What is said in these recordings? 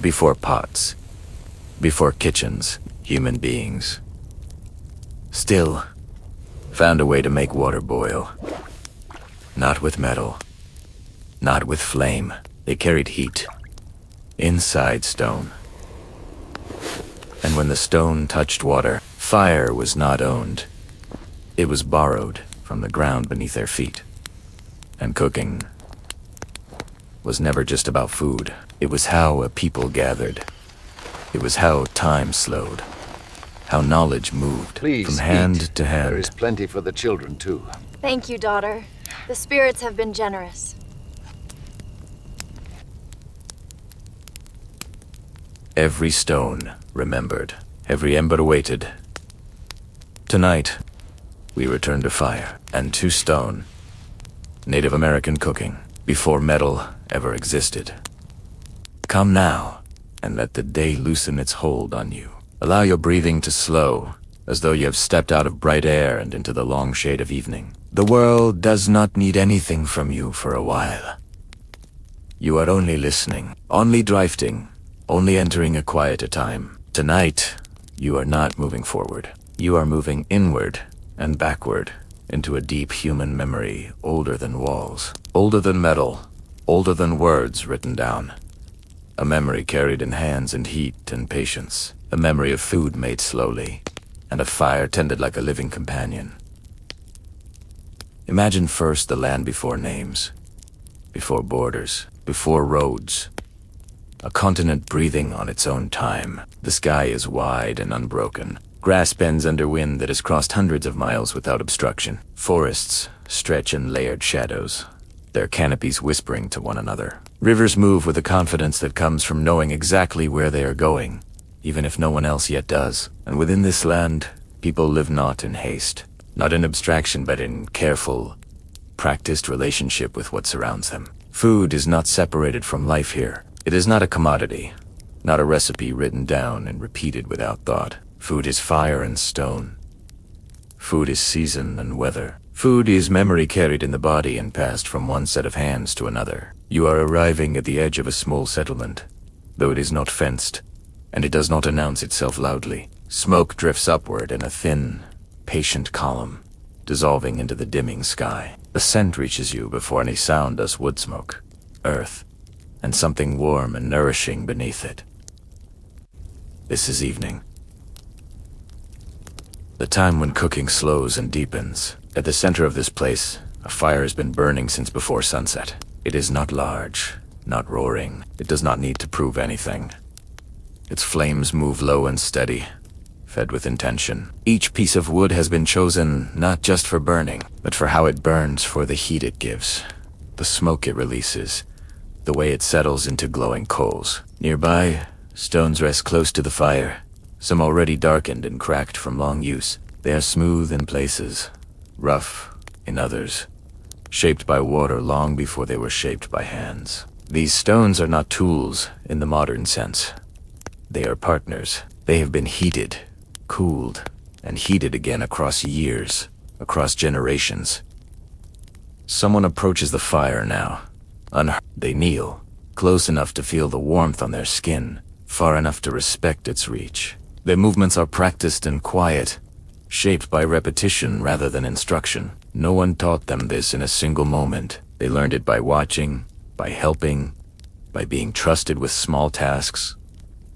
Before pots, before kitchens, human beings still found a way to make water boil. Not with metal, not with flame. They carried heat inside stone. And when the stone touched water, fire was not owned. It was borrowed from the ground beneath their feet. And cooking was never just about food. It was how a people gathered. It was how time slowed. How knowledge moved Please from hand eat. to hand. There is plenty for the children, too. Thank you, daughter. The spirits have been generous. Every stone remembered. Every ember waited. Tonight, we return to fire and to stone. Native American cooking, before metal ever existed. Come now, and let the day loosen its hold on you. Allow your breathing to slow, as though you have stepped out of bright air and into the long shade of evening. The world does not need anything from you for a while. You are only listening, only drifting, only entering a quieter time. Tonight, you are not moving forward. You are moving inward and backward into a deep human memory older than walls, older than metal, older than words written down. A memory carried in hands and heat and patience. A memory of food made slowly, and of fire tended like a living companion. Imagine first the land before names, before borders, before roads. A continent breathing on its own time. The sky is wide and unbroken. Grass bends under wind that has crossed hundreds of miles without obstruction. Forests stretch in layered shadows, their canopies whispering to one another. Rivers move with a confidence that comes from knowing exactly where they are going, even if no one else yet does. And within this land, people live not in haste, not in abstraction, but in careful, practiced relationship with what surrounds them. Food is not separated from life here. It is not a commodity, not a recipe written down and repeated without thought. Food is fire and stone. Food is season and weather. Food is memory carried in the body and passed from one set of hands to another. You are arriving at the edge of a small settlement, though it is not fenced, and it does not announce itself loudly. Smoke drifts upward in a thin, patient column, dissolving into the dimming sky. The scent reaches you before any sound does. Wood smoke, earth, and something warm and nourishing beneath it. This is evening. The time when cooking slows and deepens. At the center of this place, a fire has been burning since before sunset. It is not large, not roaring. It does not need to prove anything. Its flames move low and steady, fed with intention. Each piece of wood has been chosen not just for burning, but for how it burns, for the heat it gives, the smoke it releases, the way it settles into glowing coals. Nearby, stones rest close to the fire, some already darkened and cracked from long use. They are smooth in places, rough in others, shaped by water long before they were shaped by hands. These stones are not tools in the modern sense. They are partners. They have been heated, cooled, and heated again across years, across generations. Someone approaches the fire now. They kneel, close enough to feel the warmth on their skin, far enough to respect its reach. Their movements are practiced and quiet, shaped by repetition rather than instruction. No one taught them this in a single moment. They learned it by watching, by helping, by being trusted with small tasks,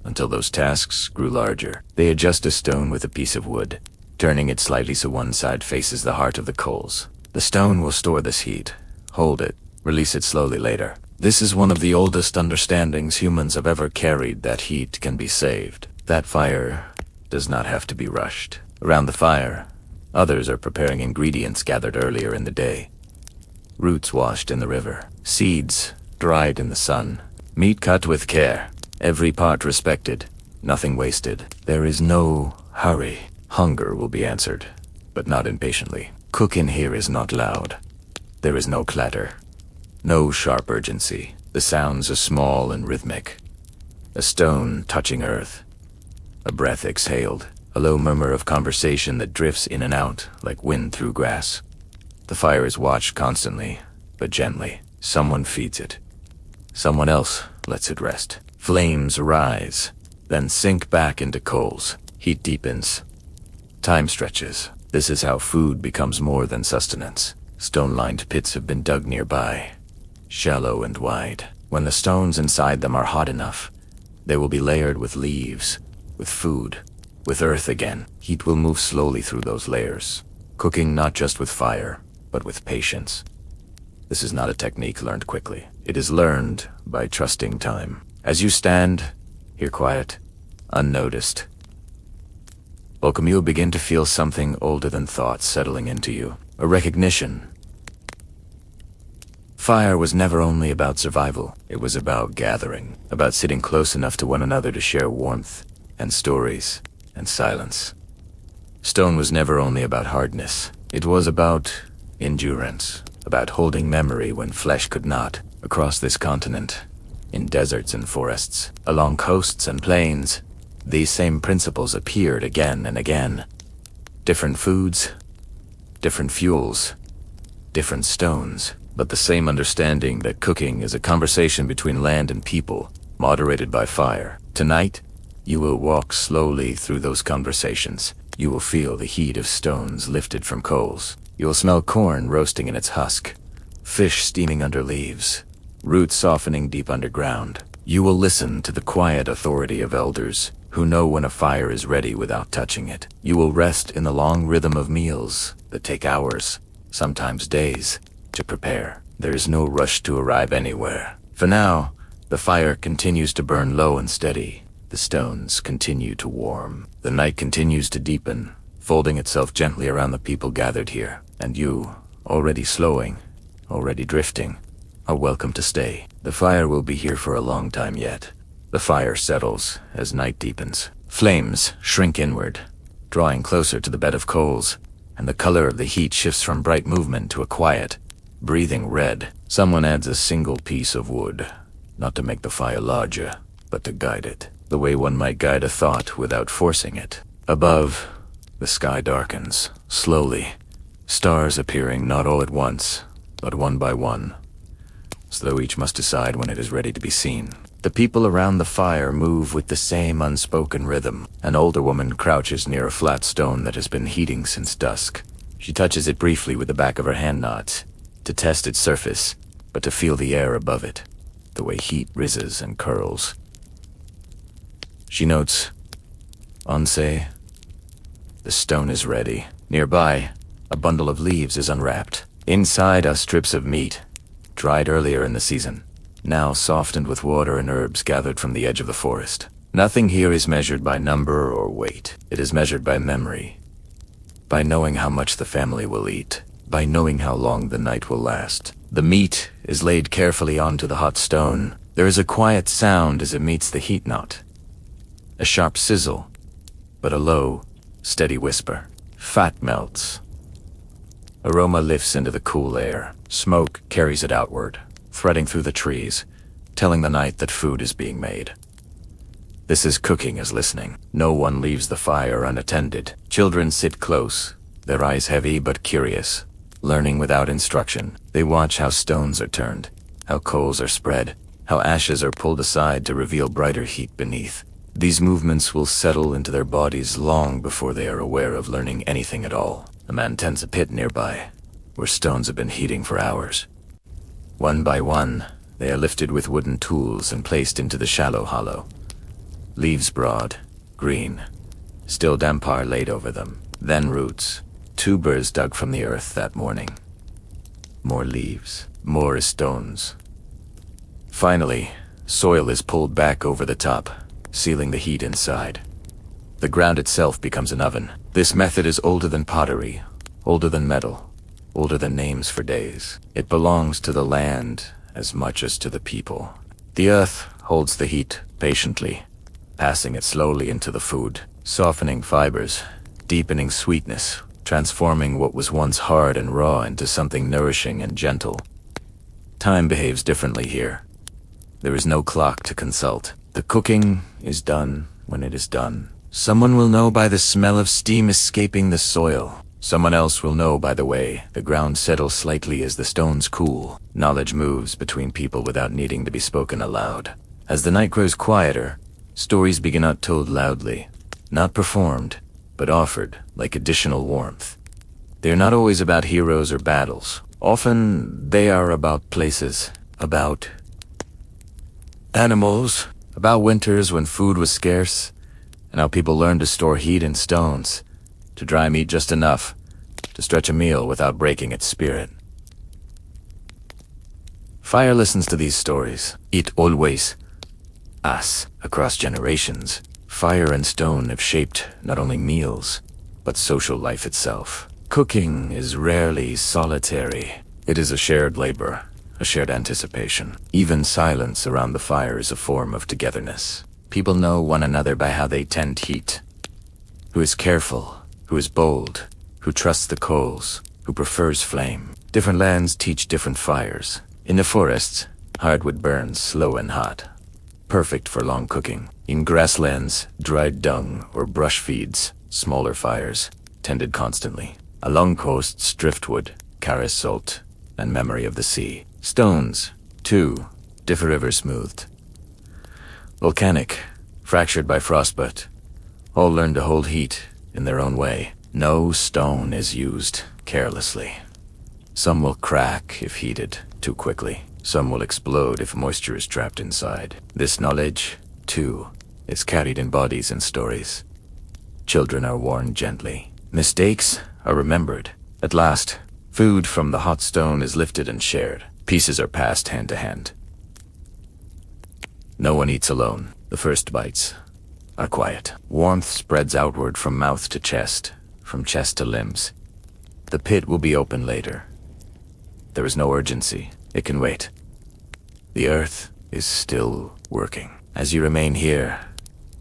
until those tasks grew larger. They adjust a stone with a piece of wood, turning it slightly so one side faces the heart of the coals. The stone will store this heat, hold it, release it slowly later. This is one of the oldest understandings humans have ever carried, that heat can be saved. That fire does not have to be rushed. Around the fire, others are preparing ingredients gathered earlier in the day. Roots washed in the river, seeds dried in the sun, meat cut with care, every part respected, nothing wasted. There is no hurry. Hunger will be answered, but not impatiently. Cooking here is not loud. There is no clatter, no sharp urgency. The sounds are small and rhythmic. A stone touching earth, a breath exhaled, a low murmur of conversation that drifts in and out like wind through grass. The fire is watched constantly, but gently. Someone feeds it. Someone else lets it rest. Flames rise, then sink back into coals. Heat deepens. Time stretches. This is how food becomes more than sustenance. Stone-lined pits have been dug nearby, shallow and wide. When the stones inside them are hot enough, they will be layered with leaves, with food, with earth again. Heat will move slowly through those layers, cooking not just with fire, but with patience. This is not a technique learned quickly. It is learned by trusting time. As you stand, here quiet, unnoticed, welcome, you begin to feel something older than thought settling into you. A recognition. Fire was never only about survival. It was about gathering, about sitting close enough to one another to share warmth and stories and silence. Stone was never only about hardness. It was about endurance, about holding memory when flesh could not. Across this continent, in deserts and forests, along coasts and plains, these same principles appeared again and again. Different foods, different fuels, different stones, but the same understanding that cooking is a conversation between land and people, moderated by fire. Tonight, you will walk slowly through those conversations. You will feel the heat of stones lifted from coals. You will smell corn roasting in its husk, fish steaming under leaves, roots softening deep underground. You will listen to the quiet authority of elders who know when a fire is ready without touching it. You will rest in the long rhythm of meals that take hours, sometimes days, to prepare. There is no rush to arrive anywhere. For now, the fire continues to burn low and steady. The stones continue to warm. The night continues to deepen, folding itself gently around the people gathered here. And you, already slowing, already drifting, are welcome to stay. The fire will be here for a long time yet. The fire settles as night deepens. Flames shrink inward, drawing closer to the bed of coals, and the color of the heat shifts from bright movement to a quiet, breathing red. Someone adds a single piece of wood, not to make the fire larger, but to guide it, the way one might guide a thought without forcing it. Above, the sky darkens, slowly, stars appearing not all at once, but one by one, as though each must decide when it is ready to be seen. The people around the fire move with the same unspoken rhythm. An older woman crouches near a flat stone that has been heating since dusk. She touches it briefly with the back of her hand, not to test its surface, but to feel the air above it, the way heat rises and curls. She notes, "Onse, the stone is ready." Nearby, a bundle of leaves is unwrapped. Inside are strips of meat, dried earlier in the season, now softened with water and herbs gathered from the edge of the forest. Nothing here is measured by number or weight. It is measured by memory, by knowing how much the family will eat, by knowing how long the night will last. The meat is laid carefully onto the hot stone. There is a quiet sound as it meets the heat knot. A sharp sizzle, but a low, steady whisper. Fat melts. Aroma lifts into the cool air. Smoke carries it outward, threading through the trees, telling the night that food is being made. This is cooking as listening. No one leaves the fire unattended. Children sit close, their eyes heavy but curious, learning without instruction. They watch how stones are turned, how coals are spread, how ashes are pulled aside to reveal brighter heat beneath. These movements will settle into their bodies long before they are aware of learning anything at all. A man tends a pit nearby, where stones have been heating for hours. One by one, they are lifted with wooden tools and placed into the shallow hollow. Leaves broad, green, still damp are laid over them. Then roots, tubers dug from the earth that morning. More leaves, more stones. Finally, soil is pulled back over the top, sealing the heat inside. The ground itself becomes an oven. This method is older than pottery, older than metal, older than names for days. It belongs to the land as much as to the people. The earth holds the heat patiently, passing it slowly into the food, softening fibers, deepening sweetness, transforming what was once hard and raw into something nourishing and gentle. Time behaves differently here. There is no clock to consult. The cooking is done when it is done. Someone will know by the smell of steam escaping the soil. Someone else will know by the way the ground settles slightly as the stones cool. Knowledge moves between people without needing to be spoken aloud. As the night grows quieter, stories begin not told loudly, not performed, but offered like additional warmth. They are not always about heroes or battles. Often they are about places, about animals, about winters when food was scarce, and how people learned to store heat in stones, to dry meat just enough, to stretch a meal without breaking its spirit. Fire listens to these stories. It always us across generations. Fire and stone have shaped not only meals, but social life itself. Cooking is rarely solitary. It is a shared labor, a shared anticipation. Even silence around the fire is a form of togetherness. People know one another by how they tend heat. Who is careful, who is bold, who trusts the coals, who prefers flame. Different lands teach different fires. In the forests, hardwood burns slow and hot, perfect for long cooking. In grasslands, dried dung or brush feeds, smaller fires, tended constantly. Along coasts, driftwood, carries salt, and memory of the sea. Stones, too, differ ever smoothed. Volcanic, fractured by frostbite, all learn to hold heat in their own way. No stone is used carelessly. Some will crack if heated too quickly. Some will explode if moisture is trapped inside. This knowledge, too, is carried in bodies and stories. Children are warned gently. Mistakes are remembered. At last, food from the hot stone is lifted and shared. Pieces are passed hand to hand. No one eats alone. The first bites are quiet. Warmth spreads outward from mouth to chest, from chest to limbs. The pit will be open later. There is no urgency. It can wait. The earth is still working. As you remain here,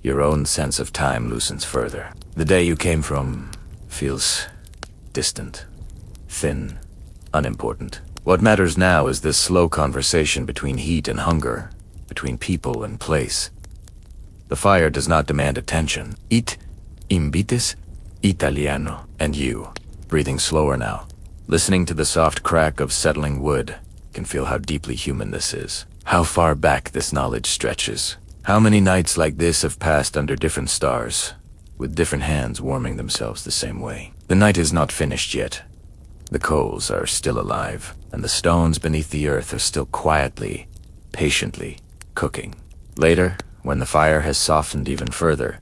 your own sense of time loosens further. The day you came from feels distant, thin, unimportant. What matters now is this slow conversation between heat and hunger, between people and place. The fire does not demand attention. It invites italiano. And you, breathing slower now, listening to the soft crack of settling wood, can feel how deeply human this is. How far back this knowledge stretches. How many nights like this have passed under different stars, with different hands warming themselves the same way. The night is not finished yet. The coals are still alive, and the stones beneath the earth are still quietly, patiently cooking. Later, when the fire has softened even further,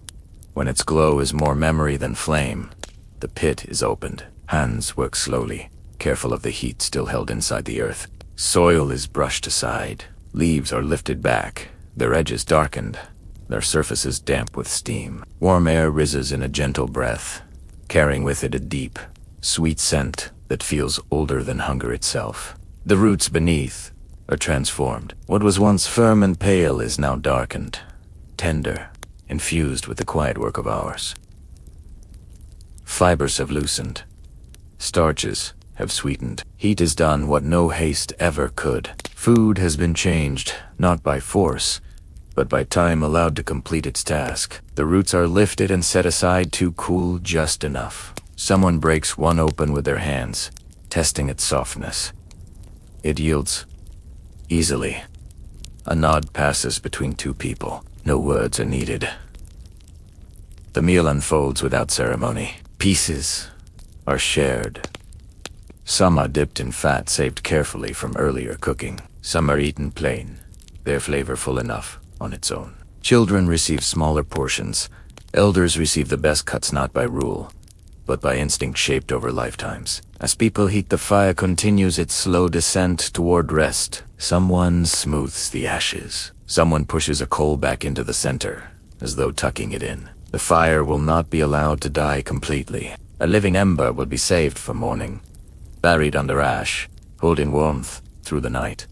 when its glow is more memory than flame, the pit is opened. Hands work slowly, careful of the heat still held inside the earth. Soil is brushed aside. Leaves are lifted back, their edges darkened, their surfaces damp with steam. Warm air rises in a gentle breath, carrying with it a deep, sweet scent that feels older than hunger itself. The roots beneath are transformed. What was once firm and pale is now darkened, tender, infused with the quiet work of hours. Fibers have loosened. Starches have sweetened. Heat has done what no haste ever could. Food has been changed, not by force, but by time allowed to complete its task. The roots are lifted and set aside to cool just enough. Someone breaks one open with their hands, testing its softness. It yields easily. A nod passes between two people. No words are needed. The meal unfolds without ceremony. Pieces are shared. Some are dipped in fat saved carefully from earlier cooking. Some are eaten plain, their flavor full enough on its own. Children receive smaller portions. Elders receive the best cuts not by rule, but by instinct shaped over lifetimes. As people heat, the fire continues its slow descent toward rest. Someone smooths the ashes. Someone pushes a coal back into the center, as though tucking it in. The fire will not be allowed to die completely. A living ember will be saved for morning, buried under ash, holding warmth through the night.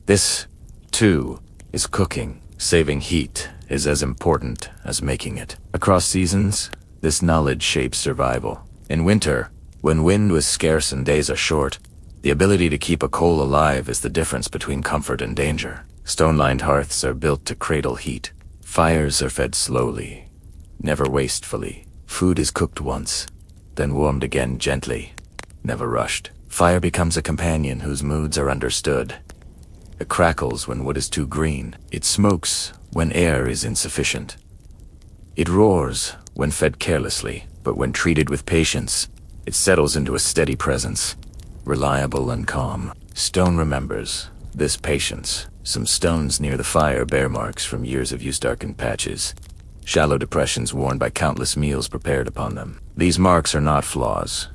This, too, is cooking. Saving heat is as important as making it. Across seasons, this knowledge shapes survival. In winter, when wind was scarce and days are short, the ability to keep a coal alive is the difference between comfort and danger. Stone-lined hearths are built to cradle heat. Fires are fed slowly, never wastefully. Food is cooked once, then warmed again gently, never rushed. Fire becomes a companion whose moods are understood. It crackles when wood is too green. It smokes when air is insufficient. It roars when fed carelessly, but when treated with patience, it settles into a steady presence, reliable and calm. Stone remembers this patience. Some stones near the fire bear marks from years of use-darkened patches, shallow depressions worn by countless meals prepared upon them. These marks are not flaws.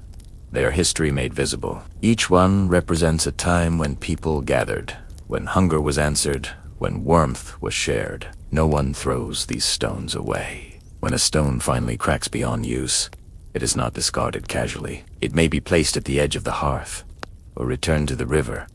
They are history made visible. Each one represents a time when people gathered, when hunger was answered, when warmth was shared. No one throws these stones away. When a stone finally cracks beyond use, it is not discarded casually. It may be placed at the edge of the hearth, or returned to the river,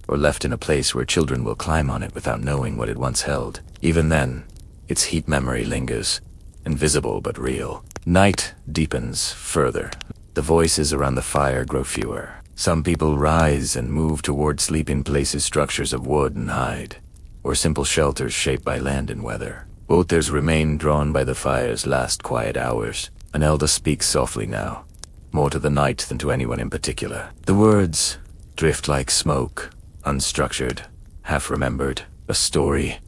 or left in a place where children will climb on it without knowing what it once held. Even then, its heat memory lingers, invisible but real. Night deepens further. The voices around the fire grow fewer. Some people rise and move toward sleeping places, structures of wood and hide, or simple shelters shaped by land and weather. Others remain drawn by the fire's last quiet hours. An elder speaks softly now, more to the night than to anyone in particular. The words drift like smoke, unstructured, half-remembered. A story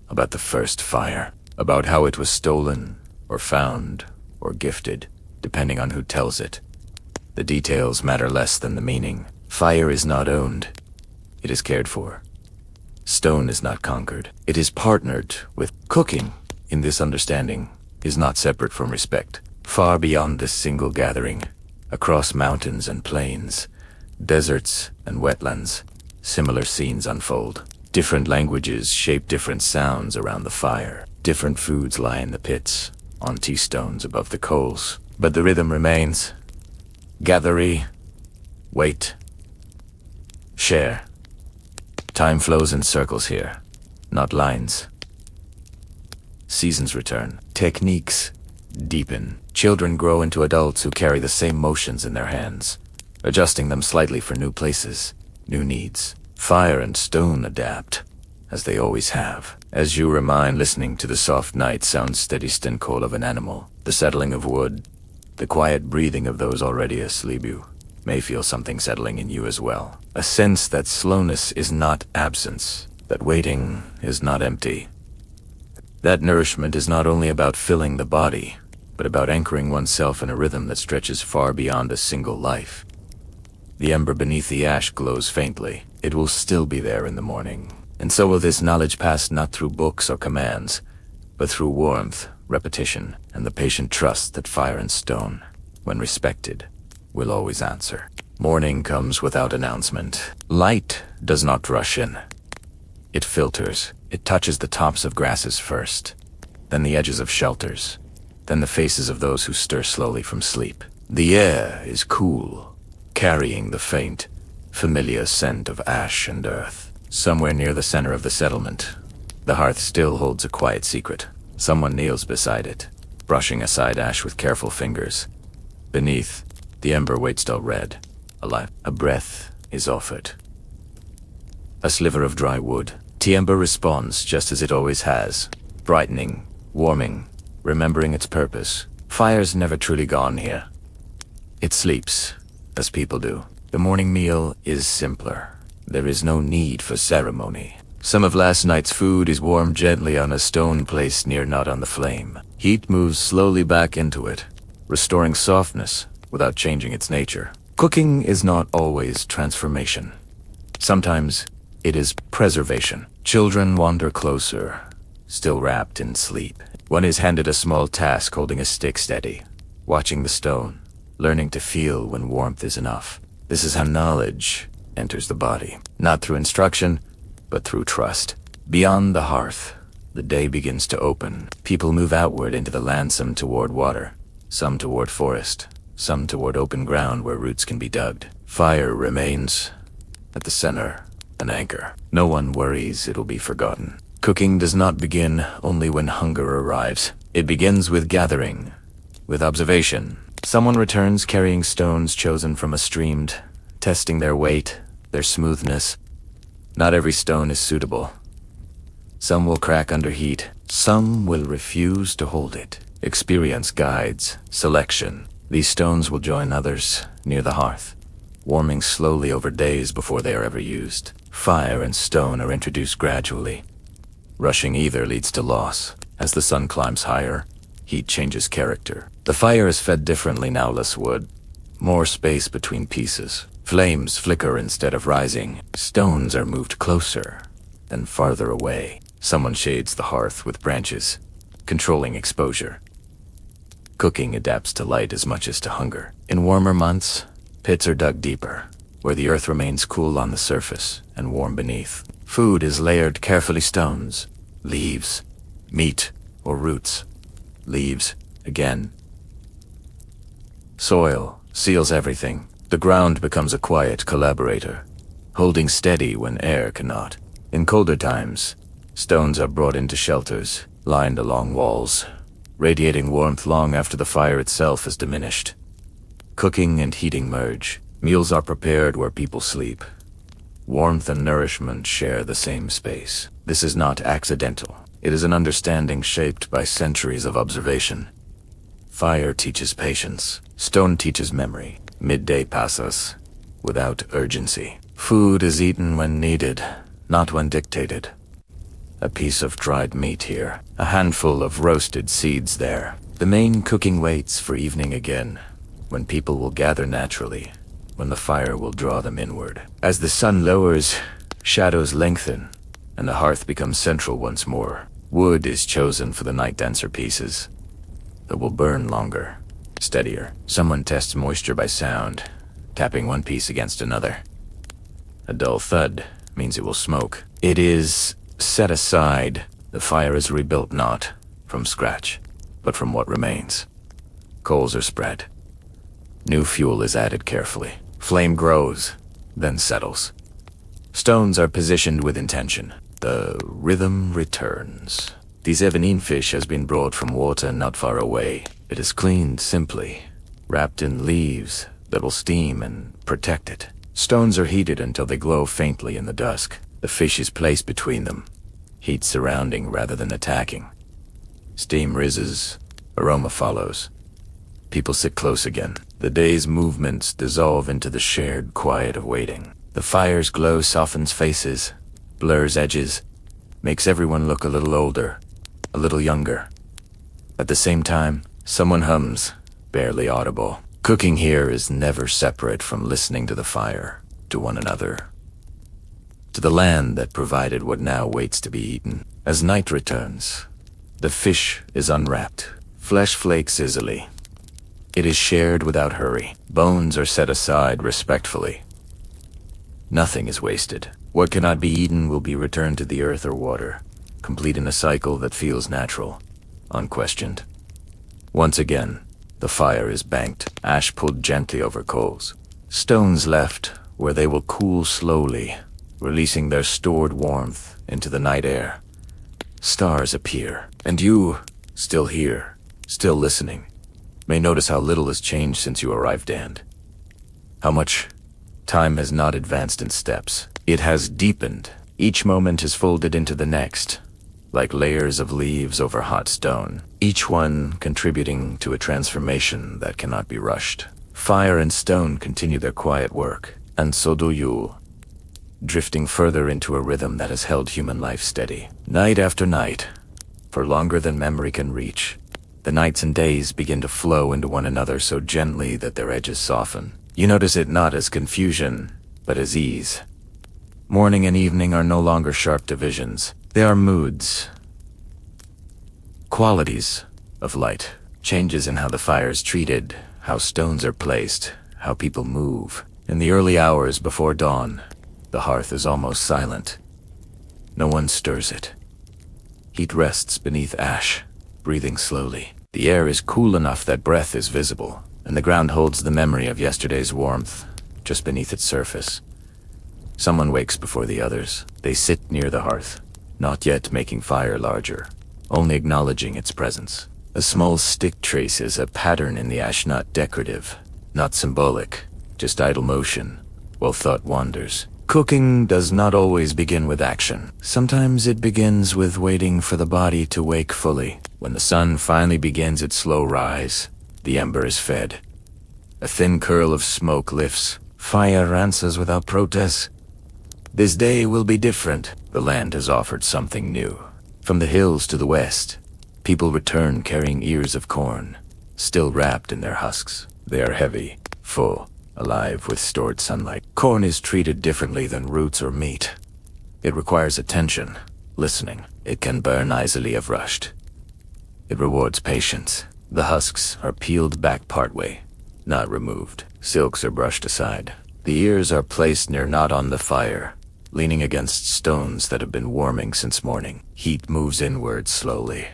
about the first fire, about how it was stolen, or found, or gifted, depending on who tells it. The details matter less than the meaning. Fire is not owned. It is cared for. Stone is not conquered. It is partnered with. Cooking, in this understanding, is not separate from respect. Far beyond this single gathering, across mountains and plains, deserts and wetlands, similar scenes unfold. Different languages shape different sounds around the fire. Different foods lie in the pits, on tea stones above the coals. But the rhythm remains. Gather, wait, share. Time flows in circles here, not lines. Seasons return. Techniques deepen. Children grow into adults who carry the same motions in their hands, adjusting them slightly for new places, new needs. Fire and stone adapt, as they always have. As you remind, listening to the soft night sounds steady call of an animal, the settling of wood, the quiet breathing of those already asleep. You may feel something settling in you as well. A sense that slowness is not absence, that waiting is not empty. That nourishment is not only about filling the body, but about anchoring oneself in a rhythm that stretches far beyond a single life. The ember beneath the ash glows faintly. It will still be there in the morning. And so will this knowledge passed not through books or commands, but through warmth, repetition, and the patient trust that fire and stone, when respected, will always answer. Morning comes without announcement. Light does not rush in. It filters. It touches the tops of grasses first, then the edges of shelters, then the faces of those who stir slowly from sleep. The air is cool, carrying the faint, familiar scent of ash and earth. Somewhere near the center of the settlement, the hearth still holds a quiet secret. Someone kneels beside it, brushing aside ash with careful fingers. Beneath, the ember waits dull red, alive. A breath is offered. A sliver of dry wood. The ember responds just as it always has, brightening, warming, remembering its purpose. Fire's never truly gone here. It sleeps, as people do. The morning meal is simpler. There is no need for ceremony. Some of last night's food is warmed gently on a stone placed near, not on the flame. Heat moves slowly back into it, restoring softness without changing its nature. Cooking is not always transformation. Sometimes it is preservation. Children wander closer, still wrapped in sleep. One is handed a small task, holding a stick steady, watching the stone, learning to feel when warmth is enough. This is how knowledge enters the body, not through instruction, but through trust. Beyond the hearth, the day begins to open. People move outward into the land, some toward water, some toward forest, some toward open ground where roots can be dug. Fire remains at the center, an anchor. No one worries it'll be forgotten. Cooking does not begin only when hunger arrives. It begins with gathering, with observation. Someone returns carrying stones chosen from a stream, testing their weight, their smoothness. Not every stone is suitable. Some will crack under heat. Some will refuse to hold it. Experience guides selection. These stones will join others near the hearth, warming slowly over days before they are ever used. Fire and stone are introduced gradually. Rushing either leads to loss. As the sun climbs higher, heat changes character. The fire is fed differently now, less wood. More space between pieces. Flames flicker instead of rising. Stones are moved closer, then farther away. Someone shades the hearth with branches, controlling exposure. Cooking adapts to light as much as to hunger. In warmer months, pits are dug deeper, where the earth remains cool on the surface and warm beneath. Food is layered carefully: stones, leaves, meat, or roots. Leaves, again. Soil seals everything. The ground becomes a quiet collaborator, holding steady when air cannot. In colder times, stones are brought into shelters, lined along walls, radiating warmth long after the fire itself has diminished. Cooking and heating merge. Meals are prepared where people sleep. Warmth and nourishment share the same space. This is not accidental. It is an understanding shaped by centuries of observation. Fire teaches patience. Stone teaches memory. Midday passes without urgency. Food is eaten when needed, not when dictated. A piece of dried meat here, a handful of roasted seeds there. The main cooking waits for evening again, when people will gather naturally, when the fire will draw them inward. As the sun lowers, shadows lengthen, and the hearth becomes central once more. Wood is chosen for the night dancer pieces that will burn longer, steadier. Someone tests moisture by sound, tapping one piece against another. A dull thud means it will smoke. It is set aside. The fire is rebuilt not from scratch, but from what remains. Coals are spread. New fuel is added carefully. Flame grows, then settles. Stones are positioned with intention. The rhythm returns. The Zevenine fish has been brought from water not far away. It is cleaned simply, wrapped in leaves that will steam and protect it. Stones are heated until they glow faintly in the dusk. The fish is placed between them, heat surrounding rather than attacking. Steam rises, aroma follows. People sit close again. The day's movements dissolve into the shared quiet of waiting. The fire's glow softens faces, blurs edges, makes everyone look a little older, a little younger. At the same time, someone hums, barely audible. Cooking here is never separate from listening to the fire, to one another, to the land that provided what now waits to be eaten. As night returns, the fish is unwrapped. Flesh flakes easily. It is shared without hurry. Bones are set aside respectfully. Nothing is wasted. What cannot be eaten will be returned to the earth or water, complete in a cycle that feels natural, unquestioned. Once again, the fire is banked, ash pulled gently over coals. Stones left where they will cool slowly, releasing their stored warmth into the night air. Stars appear, and you, still here, still listening, may notice how little has changed since you arrived, and how much time has not advanced in steps. It has deepened. Each moment is folded into the next, like layers of leaves over hot stone, each one contributing to a transformation that cannot be rushed. Fire and stone continue their quiet work, and so do you, drifting further into a rhythm that has held human life steady. Night after night, for longer than memory can reach, the nights and days begin to flow into one another so gently that their edges soften. You notice it not as confusion, but as ease. Morning and evening are no longer sharp divisions. They are moods, qualities of light, changes in how the fire is treated, how stones are placed, how people move. In the early hours before dawn, the hearth is almost silent. No one stirs it. Heat rests beneath ash, breathing slowly. The air is cool enough that breath is visible, and the ground holds the memory of yesterday's warmth just beneath its surface. Someone wakes before the others. They sit near the hearth, not yet making fire larger, only acknowledging its presence. A small stick traces a pattern in the ash, not decorative, not symbolic, just idle motion, while thought wanders. Cooking does not always begin with action. Sometimes it begins with waiting for the body to wake fully. When the sun finally begins its slow rise, the ember is fed. A thin curl of smoke lifts, Fire answers without protest. This day will be different. The land has offered something new. From the hills to the west, people return carrying ears of corn, still wrapped in their husks. They are heavy, full, alive with stored sunlight. Corn is treated differently than roots or meat. It requires attention, listening. It can burn easily if rushed. It rewards patience. The husks are peeled back partway, not removed. Silks are brushed aside. The ears are placed near not on the fire, leaning against stones that have been warming since morning. Heat moves inward slowly.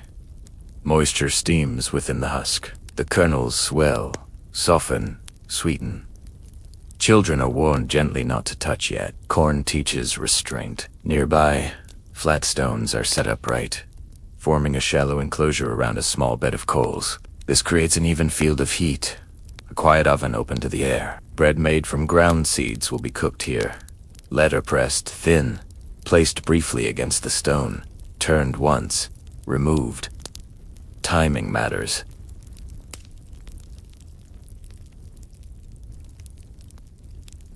Moisture steams within the husk. The kernels swell, soften, sweeten. Children are warned gently not to touch yet. Corn teaches restraint. Nearby, flat stones are set upright, forming a shallow enclosure around a small bed of coals. This creates an even field of heat. A quiet oven open to the air. Bread made from ground seeds will be cooked here. Letter pressed thin, placed briefly against the stone, turned once, removed. Timing matters.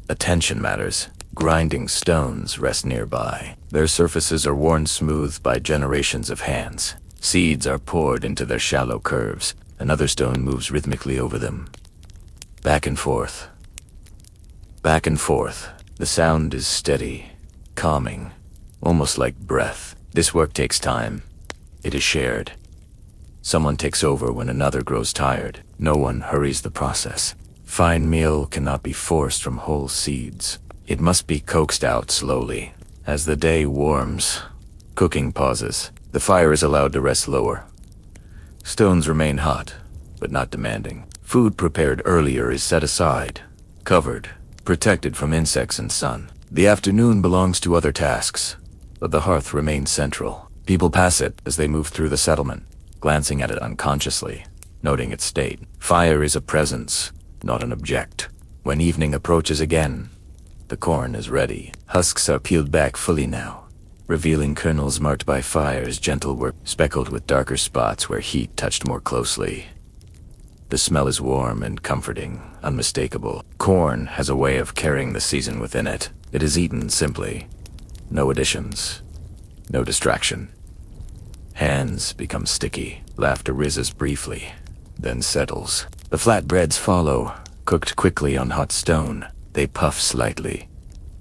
Attention matters. Grinding stones rest nearby. Their surfaces are worn smooth by generations of hands. Seeds are poured into their shallow curves. Another stone moves rhythmically over them. Back and forth. Back and forth. The sound is steady, calming, almost like breath. This work takes time. It is shared. Someone takes over when another grows tired. No one hurries the process. Fine meal cannot be forced from whole seeds. It must be coaxed out slowly. As the day warms, cooking pauses. The fire is allowed to rest lower. Stones remain hot, but not demanding. Food prepared earlier is set aside, covered, protected from insects and sun. The afternoon belongs to other tasks, but the hearth remains central. People pass it as they move through the settlement, glancing at it unconsciously, noting its state. Fire is a presence, not an object. When evening approaches again, the corn is ready. Husks are peeled back fully now, revealing kernels marked by fire's gentle work, speckled with darker spots where heat touched more closely. The smell is warm and comforting, unmistakable. Corn has a way of carrying the season within it. It is eaten simply. No additions. No distraction. Hands become sticky. Laughter rises briefly, then settles. The flatbreads follow, cooked quickly on hot stone. They puff slightly,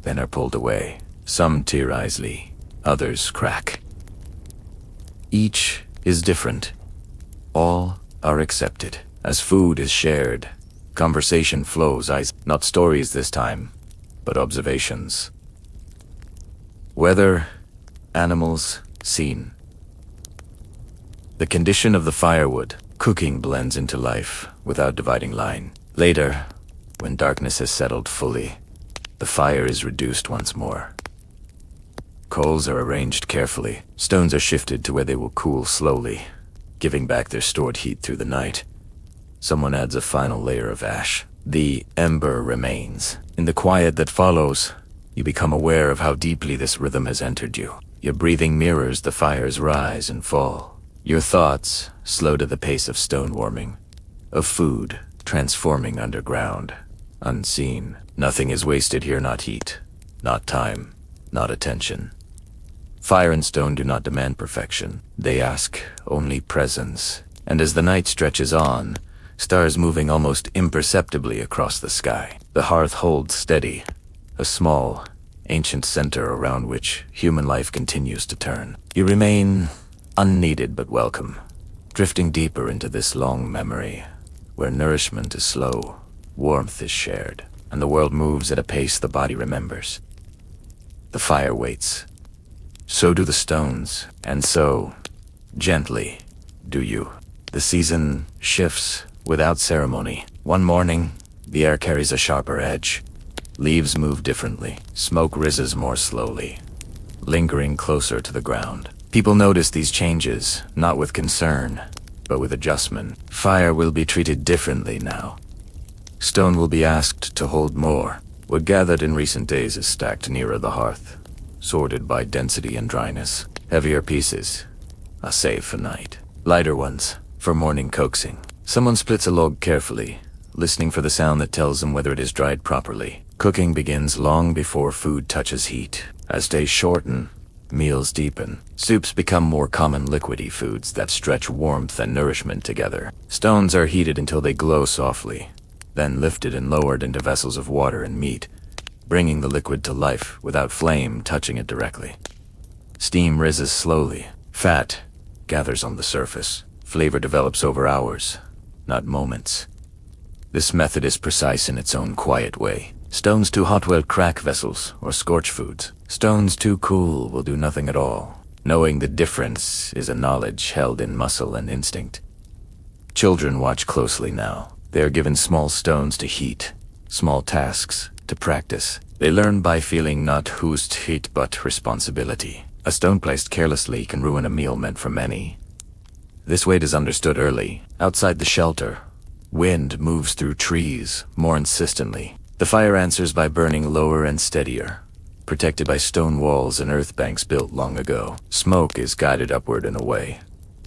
then are pulled away. Some tear easily, others crack. Each is different. All are accepted. As food is shared, conversation flows, not stories this time, but observations. Weather, animals, scene. The condition of the firewood, cooking blends into life without dividing line. Later, when darkness has settled fully, the fire is reduced once more. Coals are arranged carefully. Stones are shifted to where they will cool slowly, giving back their stored heat through the night. Someone adds a final layer of ash. The ember remains. In the quiet that follows, you become aware of how deeply this rhythm has entered you. Your breathing mirrors the fire's rise and fall. Your thoughts slow to the pace of stone warming, of food transforming underground, unseen. Nothing is wasted here, not heat, not time, not attention. Fire and stone do not demand perfection. They ask only presence. And as the night stretches on, stars moving almost imperceptibly across the sky. The hearth holds steady, a small, ancient center around which human life continues to turn. You remain unneeded but welcome, drifting deeper into this long memory, where nourishment is slow, warmth is shared, and the world moves at a pace the body remembers. The fire waits. So do the stones, and so, gently, do you. The season shifts without ceremony. One morning, the air carries a sharper edge. Leaves move differently. Smoke rises more slowly, lingering closer to the ground. People notice these changes, not with concern, but with adjustment. Fire will be treated differently now. Stone will be asked to hold more. What gathered in recent days is stacked nearer the hearth, sorted by density and dryness. Heavier pieces are saved for night. Lighter ones for morning coaxing. Someone splits a log carefully, listening for the sound that tells them whether it is dried properly. Cooking begins long before food touches heat. As days shorten, meals deepen. Soups become more common liquidy foods that stretch warmth and nourishment together. Stones are heated until they glow softly, then lifted and lowered into vessels of water and meat, bringing the liquid to life without flame touching it directly. Steam rises slowly. Fat gathers on the surface. Flavor develops over hours, not moments. This method is precise in its own quiet way. Stones too hot will crack vessels or scorch foods. Stones too cool will do nothing at all. Knowing the difference is a knowledge held in muscle and instinct. Children watch closely now. They are given small stones to heat, small tasks to practice. They learn by feeling not whose heat but responsibility. A stone placed carelessly can ruin a meal meant for many. This weight is understood early. Outside the shelter, wind moves through trees more insistently. The fire answers by burning lower and steadier, protected by stone walls and earth banks built long ago. Smoke is guided upward and away.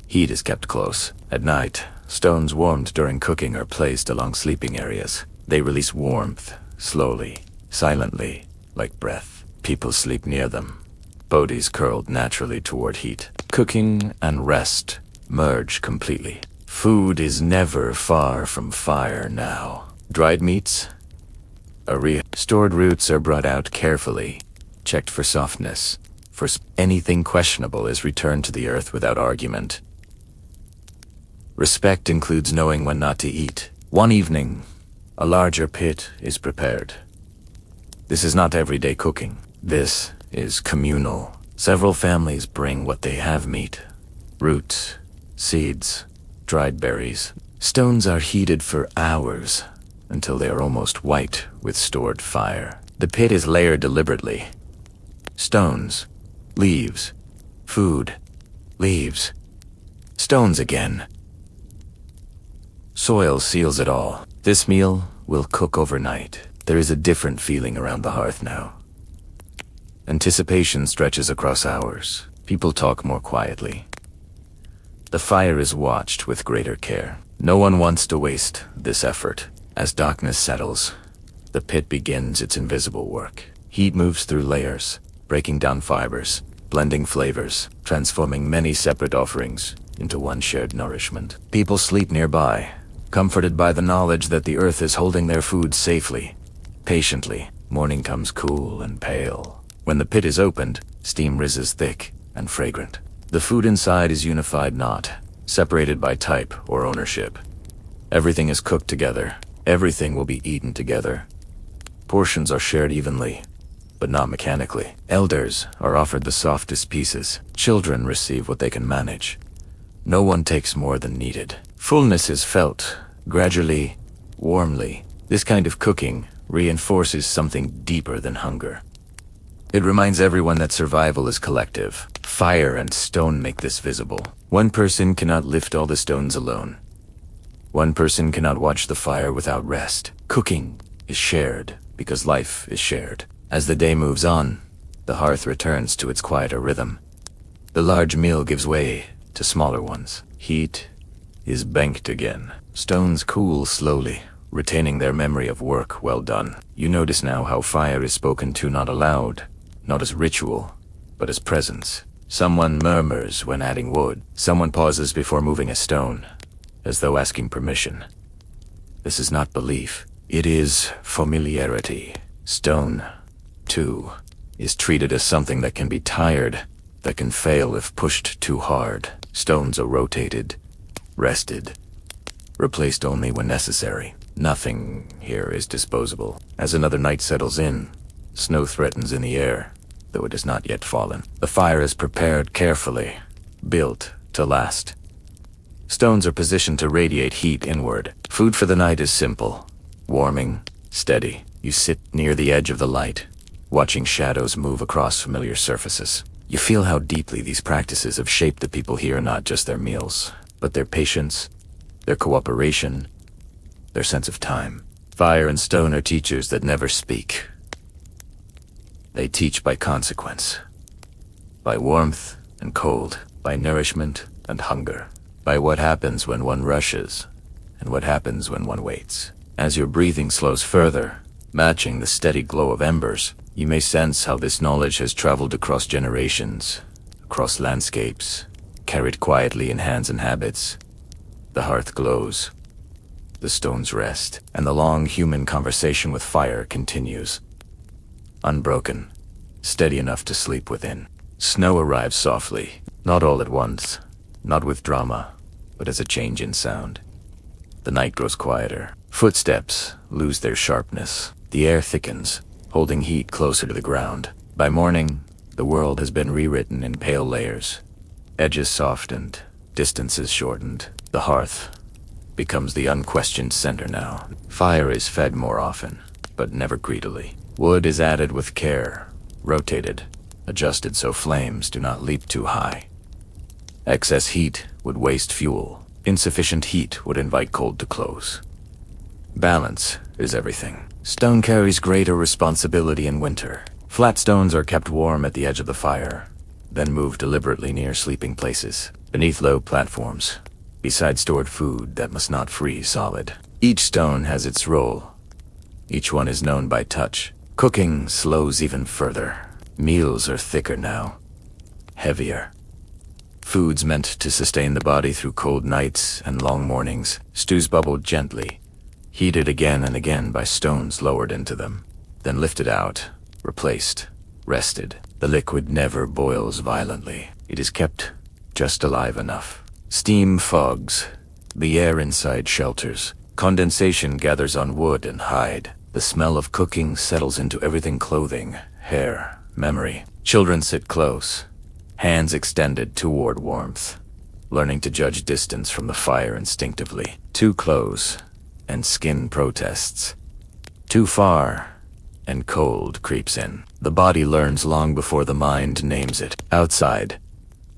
Heat is kept close. At night, stones warmed during cooking are placed along sleeping areas. They release warmth, slowly, silently, like breath. People sleep near them, bodies curled naturally toward heat. Cooking and rest merge completely. Food is never far from fire now. Dried meats, stored roots are brought out carefully, checked for softness. Anything questionable is returned to the earth without argument. Respect includes knowing when not to eat. One evening, a larger pit is prepared. This is not everyday cooking. This is communal. Several families bring what they have meat: roots, seeds, dried berries. Stones are heated for hours until they are almost white with stored fire. The pit is layered deliberately. Stones, leaves, food, leaves, stones again. Soil seals it all. This meal will cook overnight. There is a different feeling around the hearth now. Anticipation stretches across hours. People talk more quietly. The fire is watched with greater care. No one wants to waste this effort. As darkness settles, the pit begins its invisible work. Heat moves through layers, breaking down fibers, blending flavors, transforming many separate offerings into one shared nourishment. People sleep nearby, comforted by the knowledge that the earth is holding their food safely, patiently. Morning comes cool and pale. When the pit is opened, steam rises thick and fragrant. The food inside is unified, not separated by type or ownership. Everything is cooked together. Everything will be eaten together. Portions are shared evenly, but not mechanically. Elders are offered the softest pieces. Children receive what they can manage. No one takes more than needed. Fullness is felt, gradually, warmly. This kind of cooking reinforces something deeper than hunger. It reminds everyone that survival is collective. Fire and stone make this visible. One person cannot lift all the stones alone. One person cannot watch the fire without rest. Cooking is shared because life is shared. As the day moves on, the hearth returns to its quieter rhythm. The large meal gives way to smaller ones. Heat is banked again. Stones cool slowly, retaining their memory of work well done. You notice now how fire is spoken to not aloud, not as ritual, but as presence. Someone murmurs when adding wood. Someone pauses before moving a stone, as though asking permission. This is not belief. It is familiarity. Stone, too, is treated as something that can be tired, that can fail if pushed too hard. Stones are rotated, rested, replaced only when necessary. Nothing here is disposable. As another night settles in, snow threatens in the air, though it has not yet fallen. The fire is prepared carefully, built to last. Stones are positioned to radiate heat inward. Food for the night is simple, warming, steady. You sit near the edge of the light, watching shadows move across familiar surfaces. You feel how deeply these practices have shaped the people here, not just their meals, but their patience, their cooperation, their sense of time. Fire and stone are teachers that never speak. They teach by consequence, by warmth and cold, by nourishment and hunger, by what happens when one rushes and what happens when one waits. As your breathing slows further, matching the steady glow of embers. You may sense how this knowledge has traveled across generations, across landscapes, carried quietly in hands and habits. The hearth glows, the stones rest, and the long human conversation with fire continues. Unbroken, steady enough to sleep within. Snow arrives softly, not all at once, not with drama, but as a change in sound. The night grows quieter. Footsteps lose their sharpness. The air thickens, holding heat closer to the ground. By morning, the world has been rewritten in pale layers. Edges softened, distances shortened. The hearth becomes the unquestioned center now. Fire is fed more often, but never greedily. Wood is added with care, rotated, adjusted so flames do not leap too high. Excess heat would waste fuel. Insufficient heat would invite cold to close. Balance is everything. Stone carries greater responsibility in winter. Flat stones are kept warm at the edge of the fire, then moved deliberately near sleeping places, beneath low platforms, beside stored food that must not freeze solid. Each stone has its role. Each one is known by touch. Cooking slows even further. Meals are thicker now, heavier. Foods meant to sustain the body through cold nights and long mornings. Stews bubbled gently, heated again and again by stones lowered into them, then lifted out, replaced, rested. The liquid never boils violently. It is kept just alive enough. Steam fogs the air inside shelters. Condensation gathers on wood and hide. The smell of cooking settles into everything: clothing, hair, memory. Children sit close, hands extended toward warmth, learning to judge distance from the fire instinctively. Too close, and skin protests. Too far, and cold creeps in. The body learns long before the mind names it. Outside,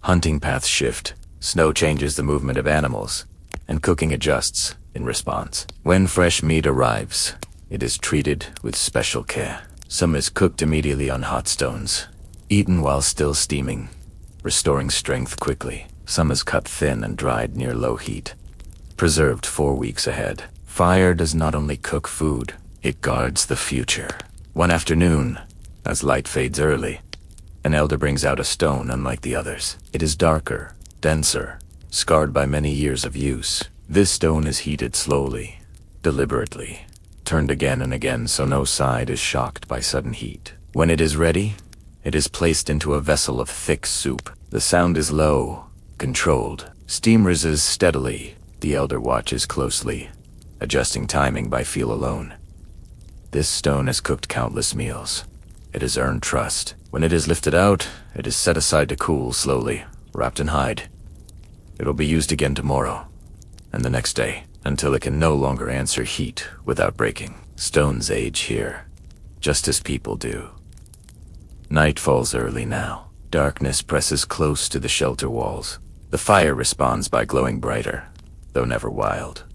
hunting paths shift. Snow changes the movement of animals, and cooking adjusts in response. When fresh meat arrives, it is treated with special care. Some is cooked immediately on hot stones, eaten while still steaming, restoring strength quickly. Some is cut thin and dried near low heat, preserved 4 weeks ahead. Fire does not only cook food, it guards the future. One afternoon, as light fades early, an elder brings out a stone unlike the others. It is darker, denser, scarred by many years of use. This stone is heated slowly, deliberately, turned again and again so no side is shocked by sudden heat. When it is ready, it is placed into a vessel of thick soup. The sound is low, controlled. Steam rises steadily. The elder watches closely, adjusting timing by feel alone. This stone has cooked countless meals. It has earned trust. When it is lifted out, it is set aside to cool slowly, wrapped in hide. It will be used again tomorrow, and the next day, until it can no longer answer heat without breaking. Stones age here, just as people do. Night falls early now. Darkness presses close to the shelter walls. The fire responds by glowing brighter, though never wild.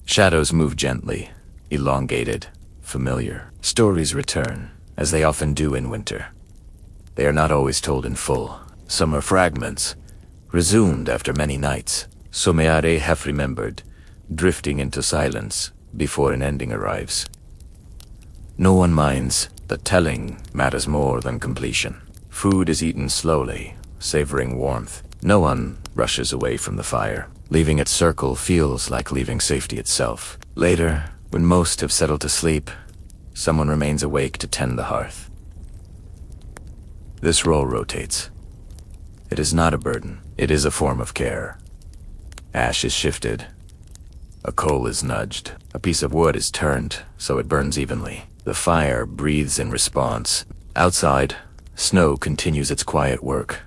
Shadows move gently, elongated, familiar. Stories return, as they often do in winter. They are not always told in full. Some are fragments, resumed after many nights. Some are half remembered, drifting into silence before an ending arrives. No one minds that telling matters more than completion. Food is eaten slowly, savoring warmth. No one rushes away from the fire. Leaving its circle feels like leaving safety itself. Later, when most have settled to sleep, someone remains awake to tend the hearth. This role rotates. It is not a burden. It is a form of care. Ash is shifted. A coal is nudged. A piece of wood is turned so it burns evenly. The fire breathes in response. Outside, snow continues its quiet work,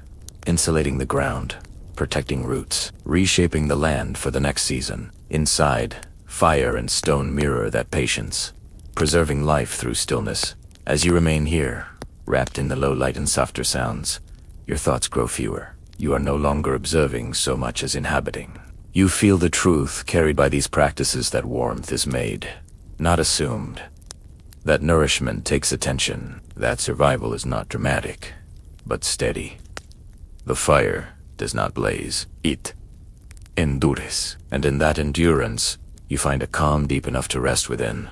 insulating the ground, protecting roots, reshaping the land for the next season. Inside, fire and stone mirror that patience, preserving life through stillness. As you remain here, wrapped in the low light and softer sounds, your thoughts grow fewer. You are no longer observing so much as inhabiting. You feel the truth carried by these practices that warmth is made, not assumed. That nourishment takes attention. That survival is not dramatic, but steady. The fire does not blaze. It endures. And in that endurance, you find a calm deep enough to rest within.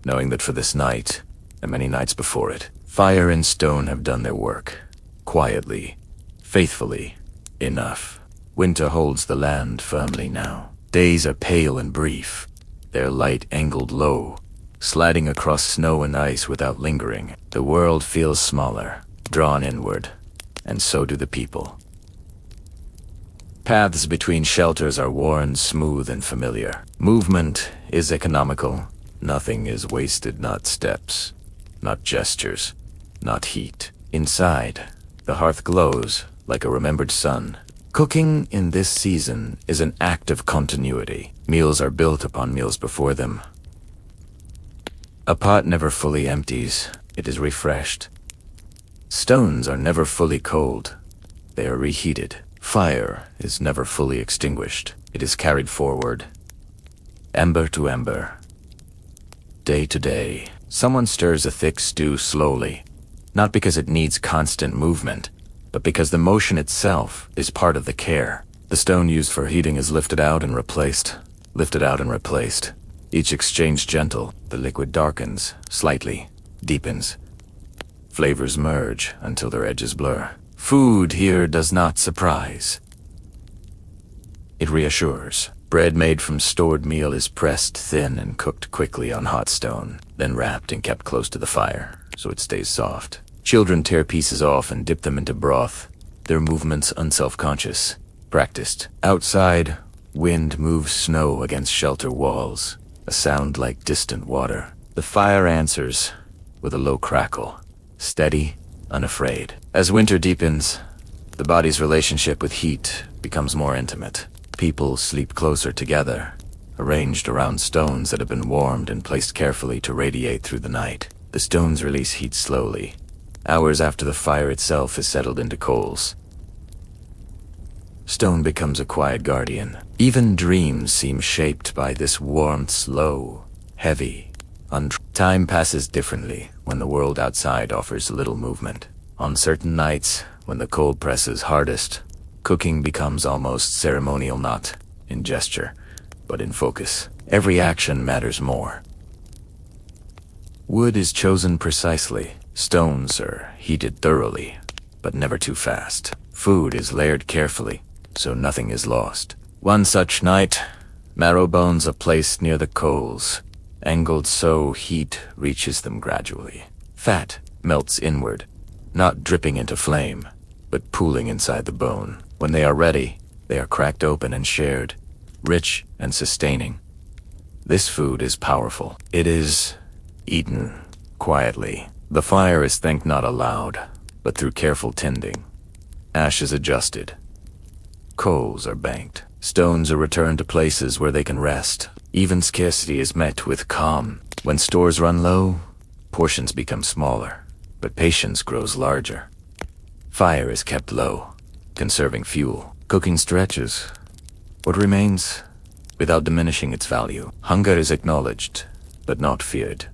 knowing that for this night, and many nights before it, fire and stone have done their work. Quietly, faithfully, enough. Winter holds the land firmly now. Days are pale and brief, their light angled low, sliding across snow and ice without lingering. The world feels smaller, drawn inward, and so do the people. Paths between shelters are worn smooth and familiar. Movement is economical. Nothing is wasted, not steps, not gestures, not heat. Inside, the hearth glows like a remembered sun. Cooking in this season is an act of continuity. Meals are built upon meals before them. A pot never fully empties, it is refreshed. Stones are never fully cold, they are reheated. Fire is never fully extinguished, it is carried forward. Ember to ember. Day to day, someone stirs a thick stew slowly, not because it needs constant movement, but because the motion itself is part of the care. The stone used for heating is lifted out and replaced, lifted out and replaced. Each exchange gentle, the liquid darkens, slightly, deepens. Flavors merge until their edges blur. Food here does not surprise. It reassures. Bread made from stored meal is pressed thin and cooked quickly on hot stone, then wrapped and kept close to the fire, so it stays soft. Children tear pieces off and dip them into broth, their movements unselfconscious, practiced. Outside, wind moves snow against shelter walls, a sound like distant water. The fire answers with a low crackle, steady, unafraid. As winter deepens, the body's relationship with heat becomes more intimate. People sleep closer together, arranged around stones that have been warmed and placed carefully to radiate through the night. The stones release heat slowly, hours after the fire itself is settled into coals. Stone becomes a quiet guardian. Even dreams seem shaped by this warmth, slow, heavy. Time passes differently when the world outside offers little movement. On certain nights, when the cold presses hardest, cooking becomes almost ceremonial, not in gesture, but in focus. Every action matters more. Wood is chosen precisely. Stones are heated thoroughly, but never too fast. Food is layered carefully, so nothing is lost. One such night, marrow bones are placed near the coals, angled so heat reaches them gradually. Fat melts inward, not dripping into flame, but pooling inside the bone. When they are ready, they are cracked open and shared, rich and sustaining. This food is powerful. It is eaten quietly. The fire is thanked not aloud, but through careful tending. Ash is adjusted. Coals are banked. Stones are returned to places where they can rest. Even scarcity is met with calm. When stores run low, portions become smaller, but patience grows larger. Fire is kept low, conserving fuel. Cooking stretches what remains without diminishing its value. Hunger is acknowledged, but not feared.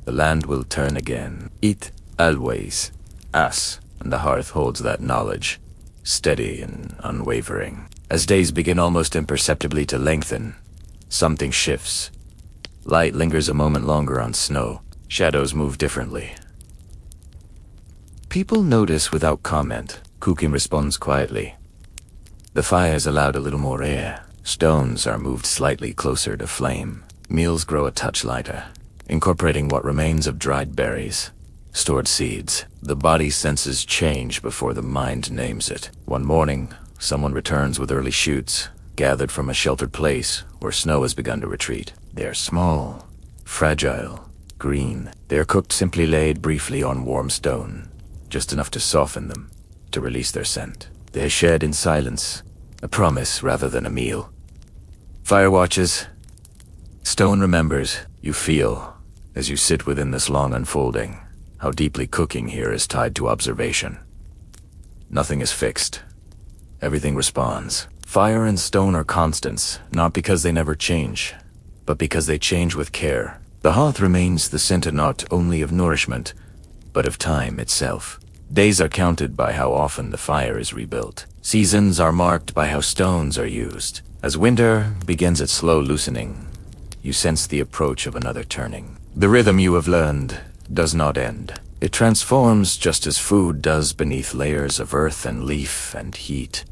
The land will turn again. Eat always. Us, and the hearth holds that knowledge, steady and unwavering. As days begin almost imperceptibly to lengthen, something shifts. Light lingers a moment longer on snow. Shadows move differently. People notice without comment. Kukim responds quietly. The fire is allowed a little more air. Stones are moved slightly closer to flame. Meals grow a touch lighter, incorporating what remains of dried berries, stored seeds. The body senses change before the mind names it. One morning, someone returns with early shoots, gathered from a sheltered place where snow has begun to retreat. They are small, fragile, green. They are cooked, simply laid briefly on warm stone, just enough to soften them, to release their scent. They are shed in silence, a promise rather than a meal. Fire watches. Stone remembers. You feel, as you sit within this long unfolding, how deeply cooking here is tied to observation. Nothing is fixed. Everything responds. Fire and stone are constants, not because they never change, but because they change with care. The hearth remains the center not only of nourishment, but of time itself. Days are counted by how often the fire is rebuilt. Seasons are marked by how stones are used. As winter begins its slow loosening, you sense the approach of another turning. The rhythm you have learned does not end. It transforms just as food does beneath layers of earth and leaf and heat.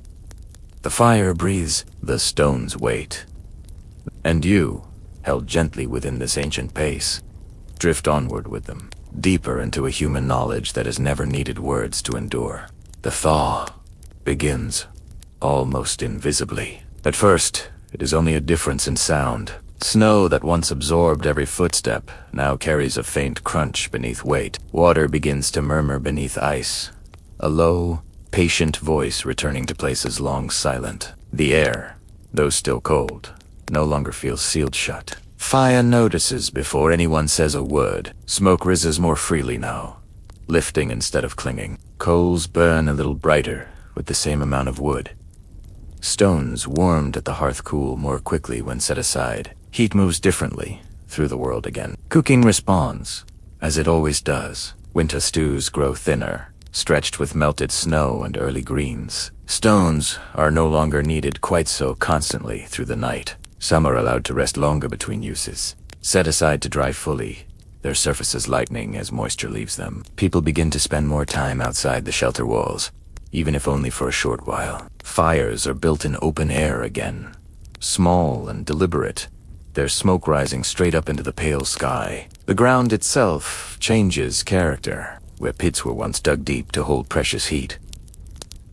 The fire breathes, the stones wait. And you, held gently within this ancient pace, drift onward with them, deeper into a human knowledge that has never needed words to endure. The thaw begins, almost invisibly. At first, it is only a difference in sound. Snow that once absorbed every footstep now carries a faint crunch beneath weight. Water begins to murmur beneath ice, a low, patient voice returning to places long silent. The air, though still cold, no longer feels sealed shut. Fire notices before anyone says a word. Smoke rises more freely now, lifting instead of clinging. Coals burn a little brighter with the same amount of wood. Stones warmed at the hearth cool more quickly when set aside. Heat moves differently through the world again. Cooking responds, as it always does. Winter stews grow thinner, stretched with melted snow and early greens. Stones are no longer needed quite so constantly through the night. Some are allowed to rest longer between uses, set aside to dry fully, their surfaces lightening as moisture leaves them. People begin to spend more time outside the shelter walls, even if only for a short while. Fires are built in open air again, small and deliberate, their smoke rising straight up into the pale sky. The ground itself changes character, where pits were once dug deep to hold precious heat.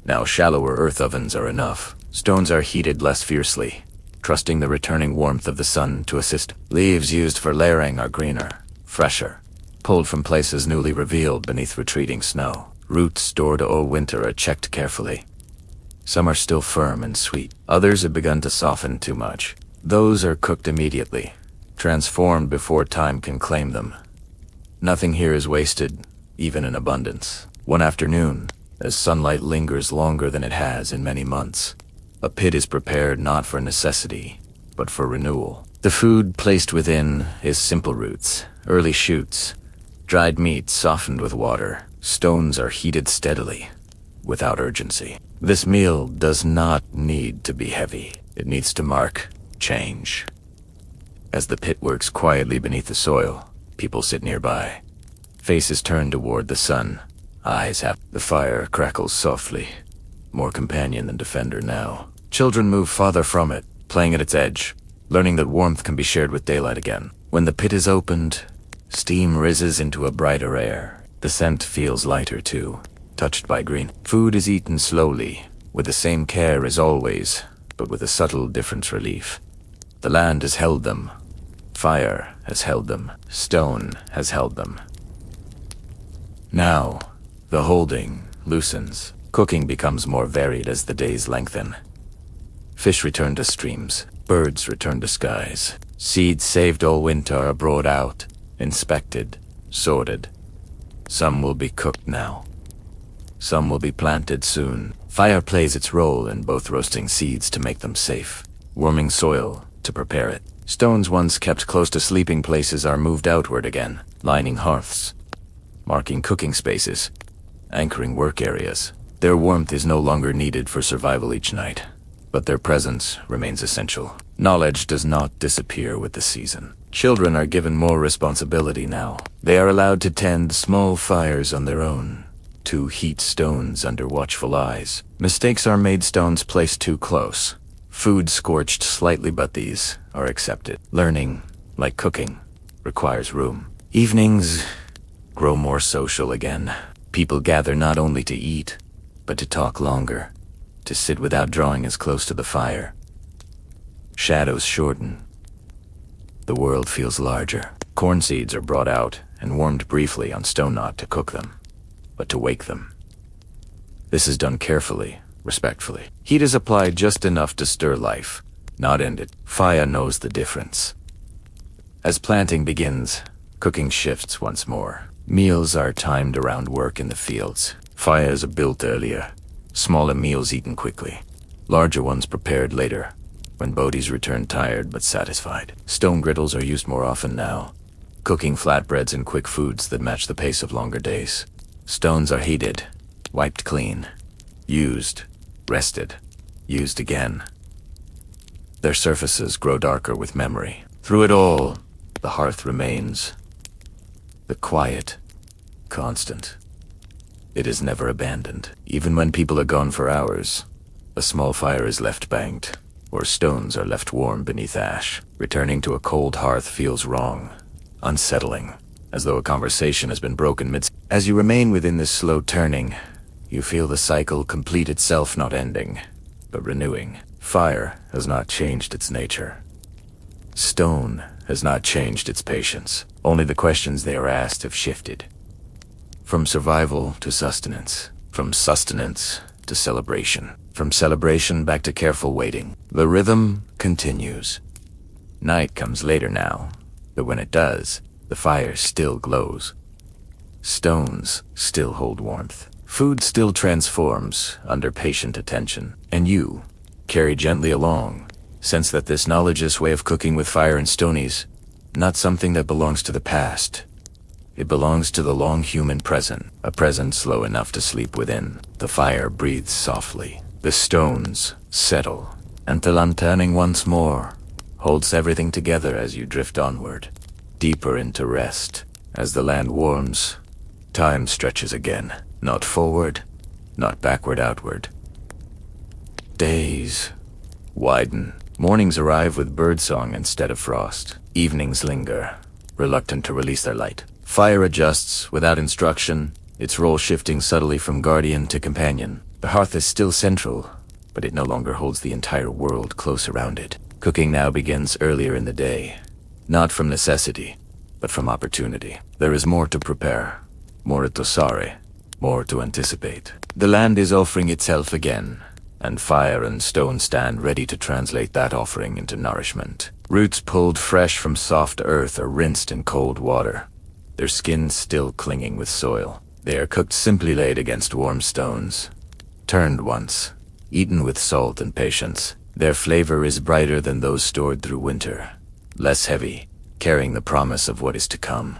Now shallower earth ovens are enough. Stones are heated less fiercely, trusting the returning warmth of the sun to assist. Leaves used for layering are greener, fresher, pulled from places newly revealed beneath retreating snow. Roots stored all winter are checked carefully. Some are still firm and sweet. Others have begun to soften too much. Those are cooked immediately, transformed before time can claim them. Nothing here is wasted, even in abundance. One afternoon, as sunlight lingers longer than it has in many months, a pit is prepared not for necessity, but for renewal. The food placed within is simple roots, early shoots, dried meat softened with water. Stones are heated steadily, without urgency. This meal does not need to be heavy. It needs to mark change. As the pit works quietly beneath the soil, people sit nearby, faces turned toward the sun, eyes happy. The fire crackles softly, more companion than defender now. Children move farther from it, playing at its edge, learning that warmth can be shared with daylight again. When the pit is opened, steam rises into a brighter air. The scent feels lighter too, touched by green. Food is eaten slowly, with the same care as always, but with a subtle difference relief. The land has held them. Fire has held them. Stone has held them. Now, the holding loosens. Cooking becomes more varied as the days lengthen. Fish return to streams. Birds return to skies. Seeds saved all winter are brought out, inspected, sorted. Some will be cooked now. Some will be planted soon. Fire plays its role in both roasting seeds to make them safe, warming soil to prepare it. Stones once kept close to sleeping places are moved outward again, lining hearths, marking cooking spaces, anchoring work areas. Their warmth is no longer needed for survival each night, but their presence remains essential. Knowledge does not disappear with the season. Children are given more responsibility now. They are allowed to tend small fires on their own, to heat stones under watchful eyes. Mistakes are made, stones placed too close. Food scorched slightly, but these are accepted. Learning, like cooking, requires room. Evenings grow more social again. People gather not only to eat, but to talk longer, to sit without drawing as close to the fire. Shadows shorten. The world feels larger. Corn seeds are brought out and warmed briefly on stone not to cook them, but to wake them. This is done carefully, respectfully. Heat is applied just enough to stir life, not end it. Fire knows the difference. As planting begins, cooking shifts once more. Meals are timed around work in the fields. Fires are built earlier, smaller meals eaten quickly, larger ones prepared later, when bodies return tired but satisfied. Stone griddles are used more often now, cooking flatbreads and quick foods that match the pace of longer days. Stones are heated, wiped clean, used, rested, used again. Their surfaces grow darker with memory. Through it all, the hearth remains, The quiet, constant. It is never abandoned. Even when people are gone for hours, a small fire is left banked, or stones are left warm beneath ash. Returning to a cold hearth feels wrong, unsettling, as though a conversation has been broken midst. As you remain within this slow turning, you feel the cycle complete itself, not ending, but renewing. Fire has not changed its nature. Stone has not changed its patience. Only the questions they are asked have shifted. From survival to sustenance. From sustenance to celebration. From celebration back to careful waiting. The rhythm continues. Night comes later now, but when it does, the fire still glows. Stones still hold warmth. Food still transforms under patient attention. And you, carried gently along, sense that this knowledge, this way of cooking with fire and stonies, not something that belongs to the past. It belongs to the long human present, a present slow enough to sleep within. The fire breathes softly. The stones settle, and the lantern once more holds everything together as you drift onward, deeper into rest. As the land warms, time stretches again, not forward, not backward outward. Days widen. Mornings arrive with birdsong instead of frost. Evenings linger, reluctant to release their light. Fire adjusts without instruction, its role shifting subtly from guardian to companion. The hearth is still central, but it no longer holds the entire world close around it. Cooking now begins earlier in the day, not from necessity, but from opportunity. There is more to prepare, more to sare, more to anticipate. The land is offering itself again, and fire and stone stand ready to translate that offering into nourishment. Roots pulled fresh from soft earth are rinsed in cold water, their skins still clinging with soil. They are cooked, simply laid against warm stones. Turned once, eaten with salt and patience. Their flavor is brighter than those stored through winter, less heavy, carrying the promise of what is to come.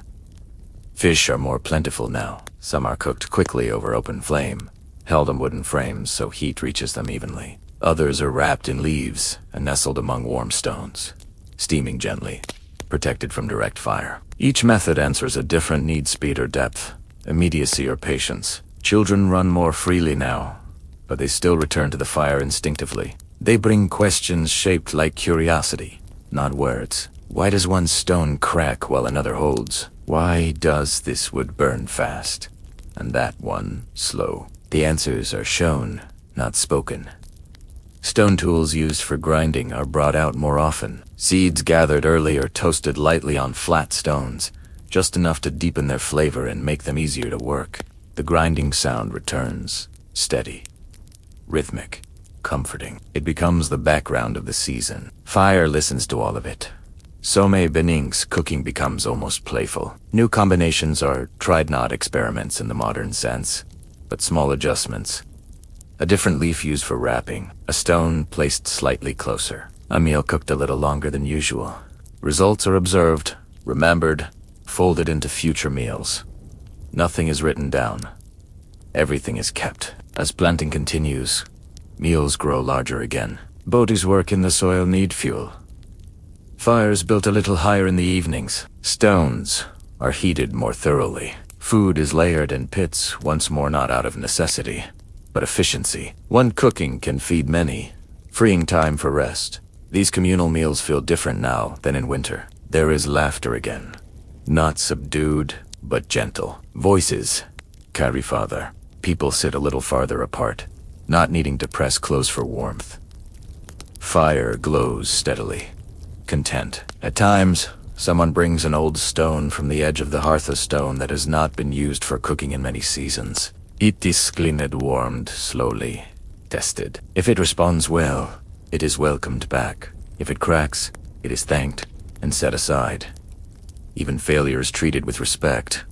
Fish are more plentiful now. Some are cooked quickly over open flame, held on wooden frames so heat reaches them evenly. Others are wrapped in leaves and nestled among warm stones, steaming gently, protected from direct fire. Each method answers a different need: speed or depth, immediacy or patience. Children run more freely now, but they still return to the fire instinctively. They bring questions shaped like curiosity, not words. Why does one stone crack while another holds? Why does this wood burn fast, and that one slow? The answers are shown, not spoken. Stone tools used for grinding are brought out more often. Seeds gathered early are toasted lightly on flat stones, just enough to deepen their flavor and make them easier to work. The grinding sound returns, steady, rhythmic, comforting. It becomes the background of the season. Fire listens to all of it. Some Benin's cooking becomes almost playful. New combinations are tried-not experiments in the modern sense, but small adjustments. A different leaf used for wrapping, a stone placed slightly closer, a meal cooked a little longer than usual. Results are observed, remembered, folded into future meals. Nothing is written down. Everything is kept. As planting continues, meals grow larger again. Boaties work in the soil need fuel. Fires built a little higher in the evenings. Stones are heated more thoroughly. Food is layered in pits, once more not out of necessity, but efficiency. One cooking can feed many, freeing time for rest. These communal meals feel different now than in winter. There is laughter again. Not subdued, but gentle. Voices carry farther. People sit a little farther apart, not needing to press close for warmth. Fire glows steadily, content. At times, someone brings an old stone from the edge of the hearth, a stone that has not been used for cooking in many seasons. It is cleaned, warmed, slowly, tested. If it responds well, it is welcomed back. If it cracks, it is thanked and set aside. Even failure is treated with respect.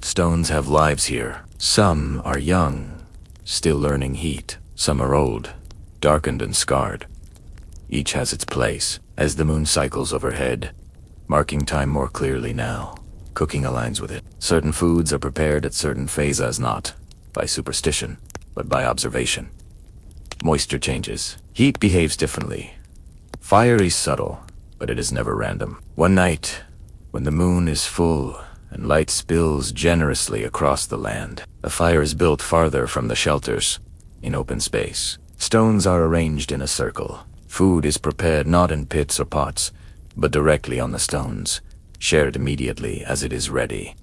Stones have lives here. Some are young, still learning heat. Some are old, darkened and scarred. Each has its place. As the moon cycles overhead, marking time more clearly now, cooking aligns with it. Certain foods are prepared at certain phases, not by superstition, but by observation. Moisture changes. Heat behaves differently. Fire is subtle, but it is never random. One night, when the moon is full and light spills generously across the land. A fire is built farther from the shelters, in open space. Stones are arranged in a circle. Food is prepared not in pits or pots, but directly on the stones, shared immediately as it is ready.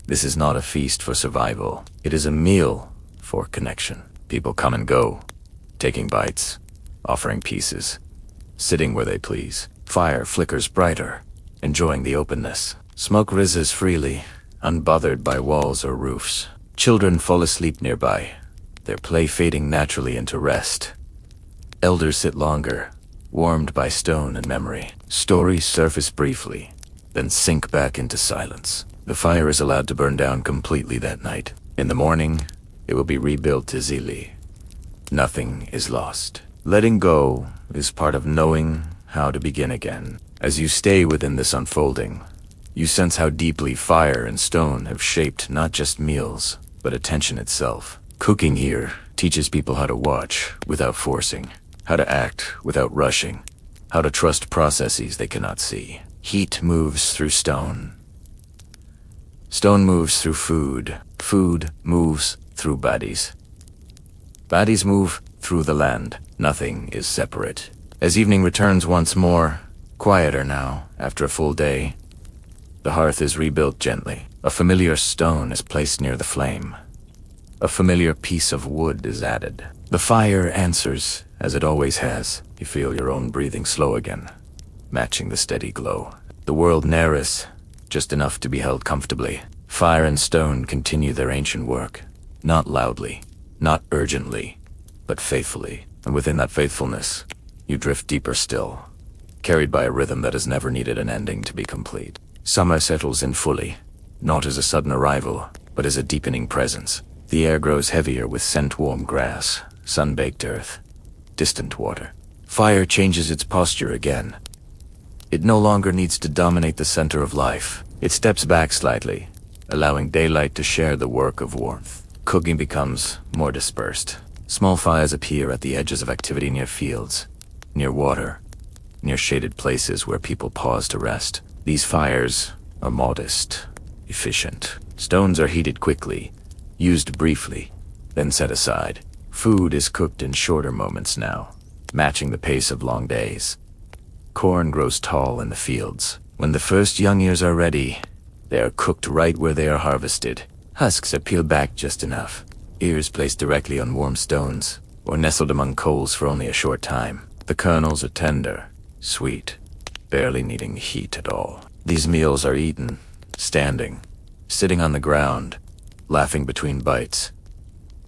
This is not a feast for survival. It is a meal for connection. People come and go, taking bites, offering pieces, sitting where they please. Fire flickers brighter, enjoying the openness. Smoke rises freely, unbothered by walls or roofs. Children fall asleep nearby, their play fading naturally into rest. Elders sit longer, warmed by stone and memory. Stories surface briefly, then sink back into silence. The fire is allowed to burn down completely that night. In the morning, it will be rebuilt to Zili. Nothing is lost. Letting go is part of knowing how to begin again. As you stay within this unfolding, you sense how deeply fire and stone have shaped not just meals, but attention itself. Cooking here teaches people how to watch without forcing, how to act without rushing, how to trust processes they cannot see. Heat moves through stone. Stone moves through food. Food moves through bodies. Bodies move through the land. Nothing is separate. As evening returns once more, quieter now after a full day, the hearth is rebuilt gently. A familiar stone is placed near the flame. A familiar piece of wood is added. The fire answers as it always has. You feel your own breathing slow again, matching the steady glow. The world narrows, just enough to be held comfortably. Fire and stone continue their ancient work, not loudly, not urgently, but faithfully. And within that faithfulness, you drift deeper still, carried by a rhythm that has never needed an ending to be complete. Summer settles in fully, not as a sudden arrival, but as a deepening presence. The air grows heavier with scent-warm grass, sun-baked earth, distant water. Fire changes its posture again. It no longer needs to dominate the center of life. It steps back slightly, allowing daylight to share the work of warmth. Cooking becomes more dispersed. Small fires appear at the edges of activity near fields, near water, near shaded places where people pause to rest. These fires are modest, efficient. Stones are heated quickly, used briefly, then set aside. Food is cooked in shorter moments now, matching the pace of long days. Corn grows tall in the fields. When the first young ears are ready, they are cooked right where they are harvested. Husks are peeled back just enough. Ears placed directly on warm stones, or nestled among coals for only a short time. The kernels are tender, sweet, barely needing heat at all. These meals are eaten, standing, sitting on the ground, laughing between bites.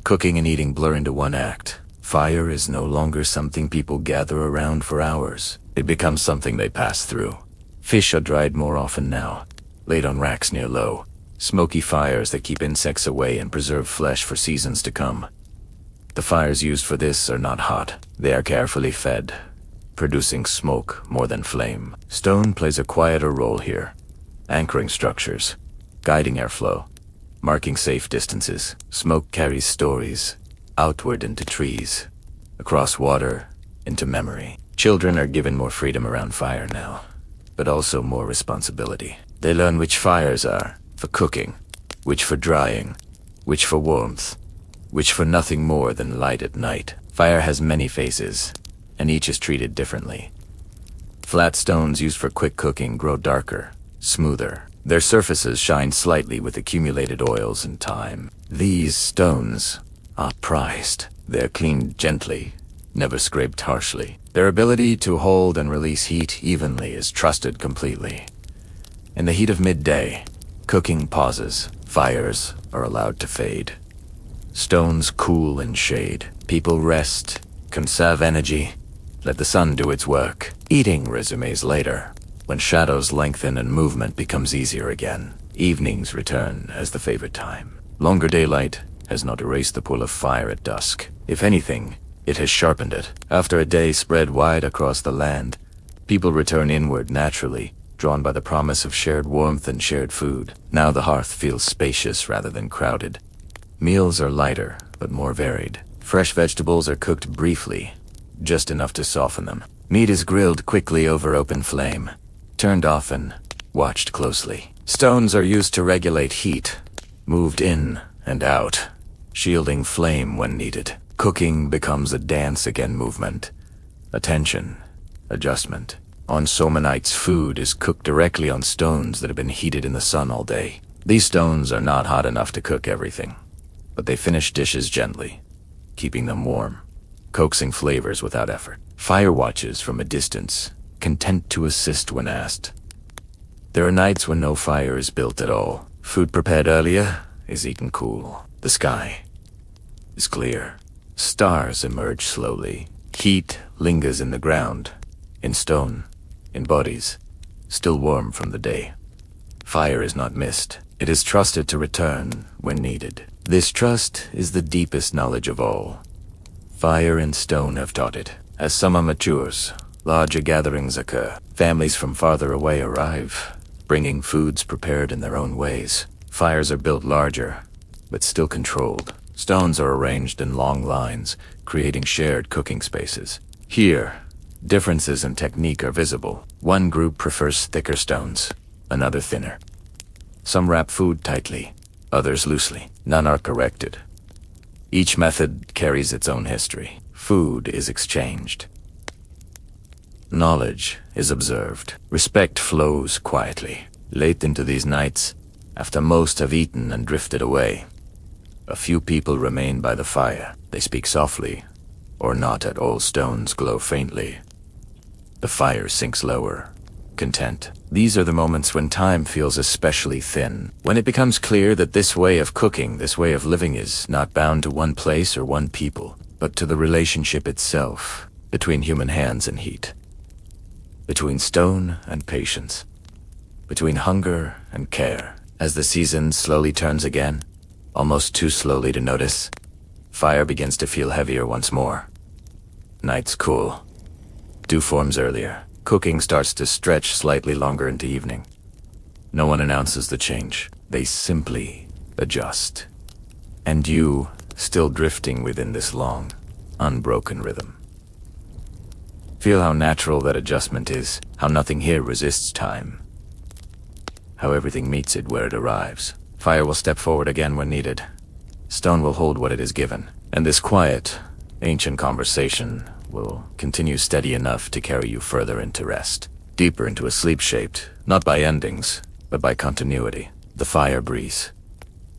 Cooking and eating blur into one act. Fire is no longer something people gather around for hours. It becomes something they pass through. Fish are dried more often now, laid on racks near low. Smoky fires that keep insects away and preserve flesh for seasons to come. The fires used for this are not hot. They are carefully fed, producing smoke more than flame. Stone plays a quieter role here, anchoring structures, guiding airflow, marking safe distances. Smoke carries stories, outward into trees, across water, into memory. Children are given more freedom around fire now, but also more responsibility. They learn which fires are for cooking, which for drying, which for warmth, which for nothing more than light at night. Fire has many faces, and each is treated differently. Flat stones used for quick cooking grow darker, smoother. Their surfaces shine slightly with accumulated oils and time. These stones are prized. They're cleaned gently, never scraped harshly. Their ability to hold and release heat evenly is trusted completely. In the heat of midday, cooking pauses. Fires are allowed to fade. Stones cool in shade. People rest, conserve energy, let the sun do its work. Eating resumes later, when shadows lengthen and movement becomes easier again. Evenings return as the favorite time. Longer daylight has not erased the pull of fire at dusk. If anything, it has sharpened it. After a day spread wide across the land, people return inward naturally, drawn by the promise of shared warmth and shared food. Now the hearth feels spacious rather than crowded. Meals are lighter, but more varied. Fresh vegetables are cooked briefly, just enough to soften them. Meat is grilled quickly over open flame, turned often, watched closely. Stones are used to regulate heat, moved in and out, shielding flame when needed. Cooking becomes a dance again movement. Attention, adjustment. On Somanites, food is cooked directly on stones that have been heated in the sun all day. These stones are not hot enough to cook everything, but they finish dishes gently, keeping them warm, coaxing flavors without effort. Fire watches from a distance, content to assist when asked. There are nights when no fire is built at all. Food prepared earlier is eaten cool. The sky is clear. Stars emerge slowly. Heat lingers in the ground, in stone, in bodies, still warm from the day. Fire is not missed. It is trusted to return when needed. This trust is the deepest knowledge of all. Fire and stone have taught it. As summer matures, larger gatherings occur. Families from farther away arrive, bringing foods prepared in their own ways. Fires are built larger, but still controlled. Stones are arranged in long lines, creating shared cooking spaces. Here, differences in technique are visible. One group prefers thicker stones, another thinner. Some wrap food tightly, others loosely. None are corrected. Each method carries its own history. Food is exchanged. Knowledge is observed. Respect flows quietly. Late into these nights, after most have eaten and drifted away, a few people remain by the fire. They speak softly, or not at all. Stones glow faintly. The fire sinks lower, content. These are the moments when time feels especially thin, when it becomes clear that this way of cooking, this way of living is not bound to one place or one people, but to the relationship itself, between human hands and heat, between stone and patience, between hunger and care. As the season slowly turns again, almost too slowly to notice, fire begins to feel heavier once more. Nights cool. Dew forms earlier. Cooking starts to stretch slightly longer into evening. No one announces the change. They simply adjust. And you, still drifting within this long, unbroken rhythm. Feel how natural that adjustment is, how nothing here resists time, how everything meets it where it arrives. Fire will step forward again when needed. Stone will hold what it is given, and this quiet, ancient conversation will continue steady enough to carry you further into rest, deeper into a sleep shaped, not by endings, but by continuity. The fire breathes.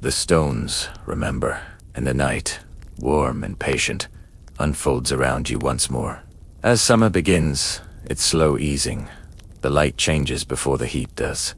The stones remember, and the night, warm and patient, unfolds around you once more. As summer begins, its slow easing, the light changes before the heat does.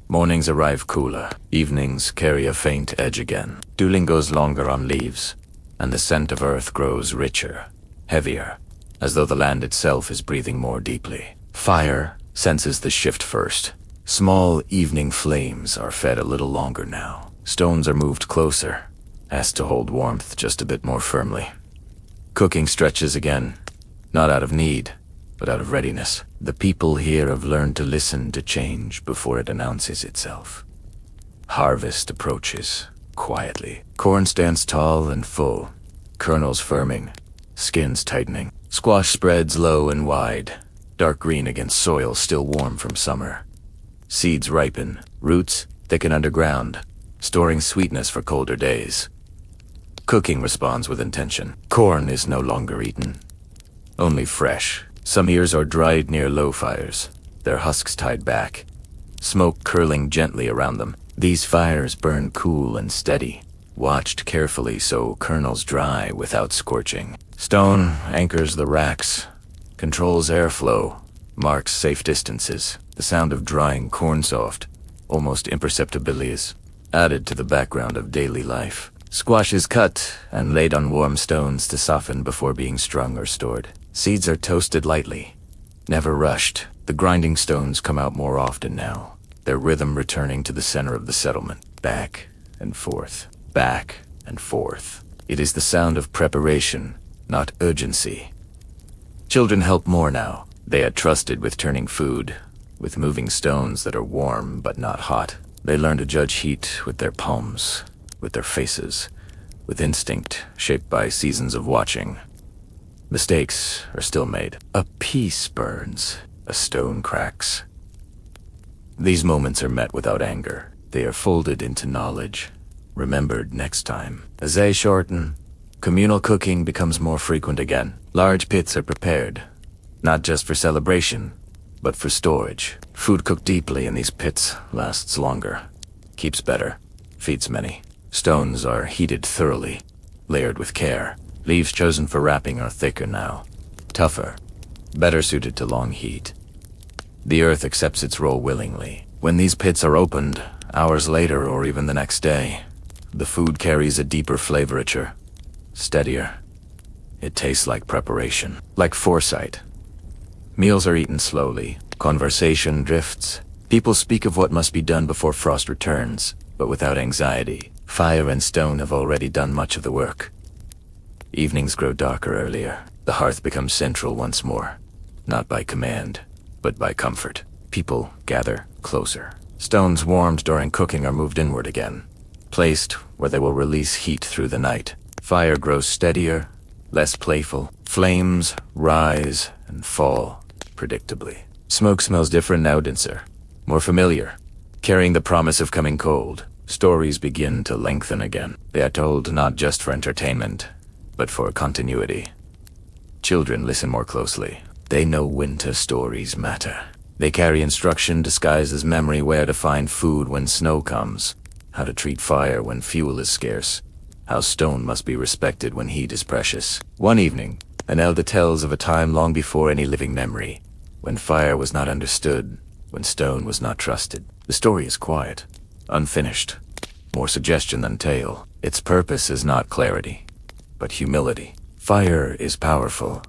Mornings arrive cooler, evenings carry a faint edge again. Dew lingers longer on leaves, and the scent of earth grows richer, heavier, as though the land itself is breathing more deeply. Fire senses the shift first. Small evening flames are fed a little longer now. Stones are moved closer, asked to hold warmth just a bit more firmly. Cooking stretches again, not out of need, but out of readiness. The people here have learned to listen to change before it announces itself. Harvest approaches, quietly. Corn stands tall and full, kernels firming, skins tightening. Squash spreads low and wide, dark green against soil still warm from summer. Seeds ripen, roots thicken underground, storing sweetness for colder days. Cooking responds with intention. Corn is no longer eaten, only fresh. Some ears are dried near low fires, their husks tied back, smoke curling gently around them. These fires burn cool and steady, watched carefully so kernels dry without scorching. Stone anchors the racks, controls airflow, marks safe distances. The sound of drying corn soft, almost imperceptibly, is added to the background of daily life. Squash is cut and laid on warm stones to soften before being strung or stored. Seeds are toasted lightly, never rushed. The grinding stones come out more often now, their rhythm returning to the center of the settlement. Back and forth, back and forth. It is the sound of preparation, not urgency. Children help more now. They had trusted with turning food, with moving stones that are warm but not hot. They learn to judge heat with their palms, with their faces, with instinct shaped by seasons of watching. Mistakes are still made. A piece burns, a stone cracks. These moments are met without anger. They are folded into knowledge, remembered next time. As they shorten, communal cooking becomes more frequent again. Large pits are prepared, not just for celebration, but for storage. Food cooked deeply in these pits lasts longer, keeps better, feeds many. Stones are heated thoroughly, layered with care. Leaves chosen for wrapping are thicker now, tougher, better suited to long heat. The earth accepts its role willingly. When these pits are opened, hours later or even the next day, the food carries a deeper flavoriture, steadier. It tastes like preparation, like foresight. Meals are eaten slowly, conversation drifts. People speak of what must be done before frost returns, but without anxiety. Fire and stone have already done much of the work. Evenings grow darker earlier. The hearth becomes central once more, not by command, but by comfort. People gather closer. Stones warmed during cooking are moved inward again, placed where they will release heat through the night. Fire grows steadier, less playful. Flames rise and fall predictably. Smoke smells different now, denser, more familiar, carrying the promise of coming cold. Stories begin to lengthen again. They are told not just for entertainment, but for continuity. Children listen more closely. They know winter stories matter. They carry instruction disguised as memory: where to find food when snow comes, how to treat fire when fuel is scarce, how stone must be respected when heat is precious. One evening, an elder tells of a time long before any living memory, when fire was not understood, when stone was not trusted. The story is quiet, unfinished, more suggestion than tale. Its purpose is not clarity, but humility. Fire is powerful.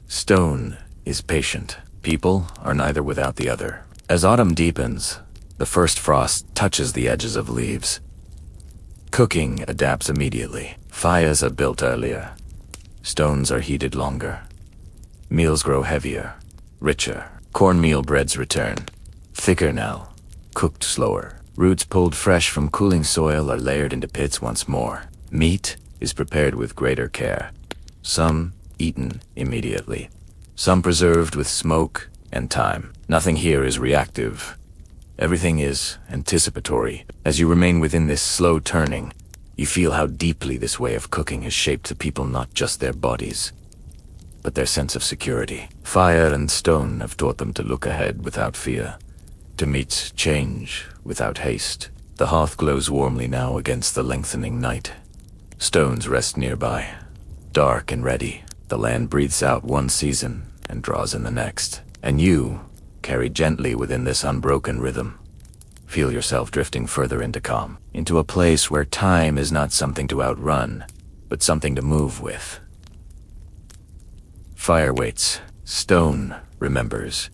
Stone is patient. People are neither without the other. As autumn deepens, the first frost touches the edges of leaves. Cooking adapts immediately. Fires are built earlier. Stones are heated longer. Meals grow heavier, richer. Cornmeal breads return, thicker now, cooked slower. Roots pulled fresh from cooling soil are layered into pits once more. Meat is prepared with greater care. Some eaten immediately. Some preserved with smoke and time. Nothing here is reactive. Everything is anticipatory. As you remain within this slow turning, you feel how deeply this way of cooking has shaped the people, not just their bodies, but their sense of security. Fire and stone have taught them to look ahead without fear, to meet change without haste. The hearth glows warmly now against the lengthening night. Stones rest nearby, dark and ready. The land breathes out one season and draws in the next. And you, carried gently within this unbroken rhythm, feel yourself drifting further into calm, into a place where time is not something to outrun, but something to move with. Fire waits, stone remembers,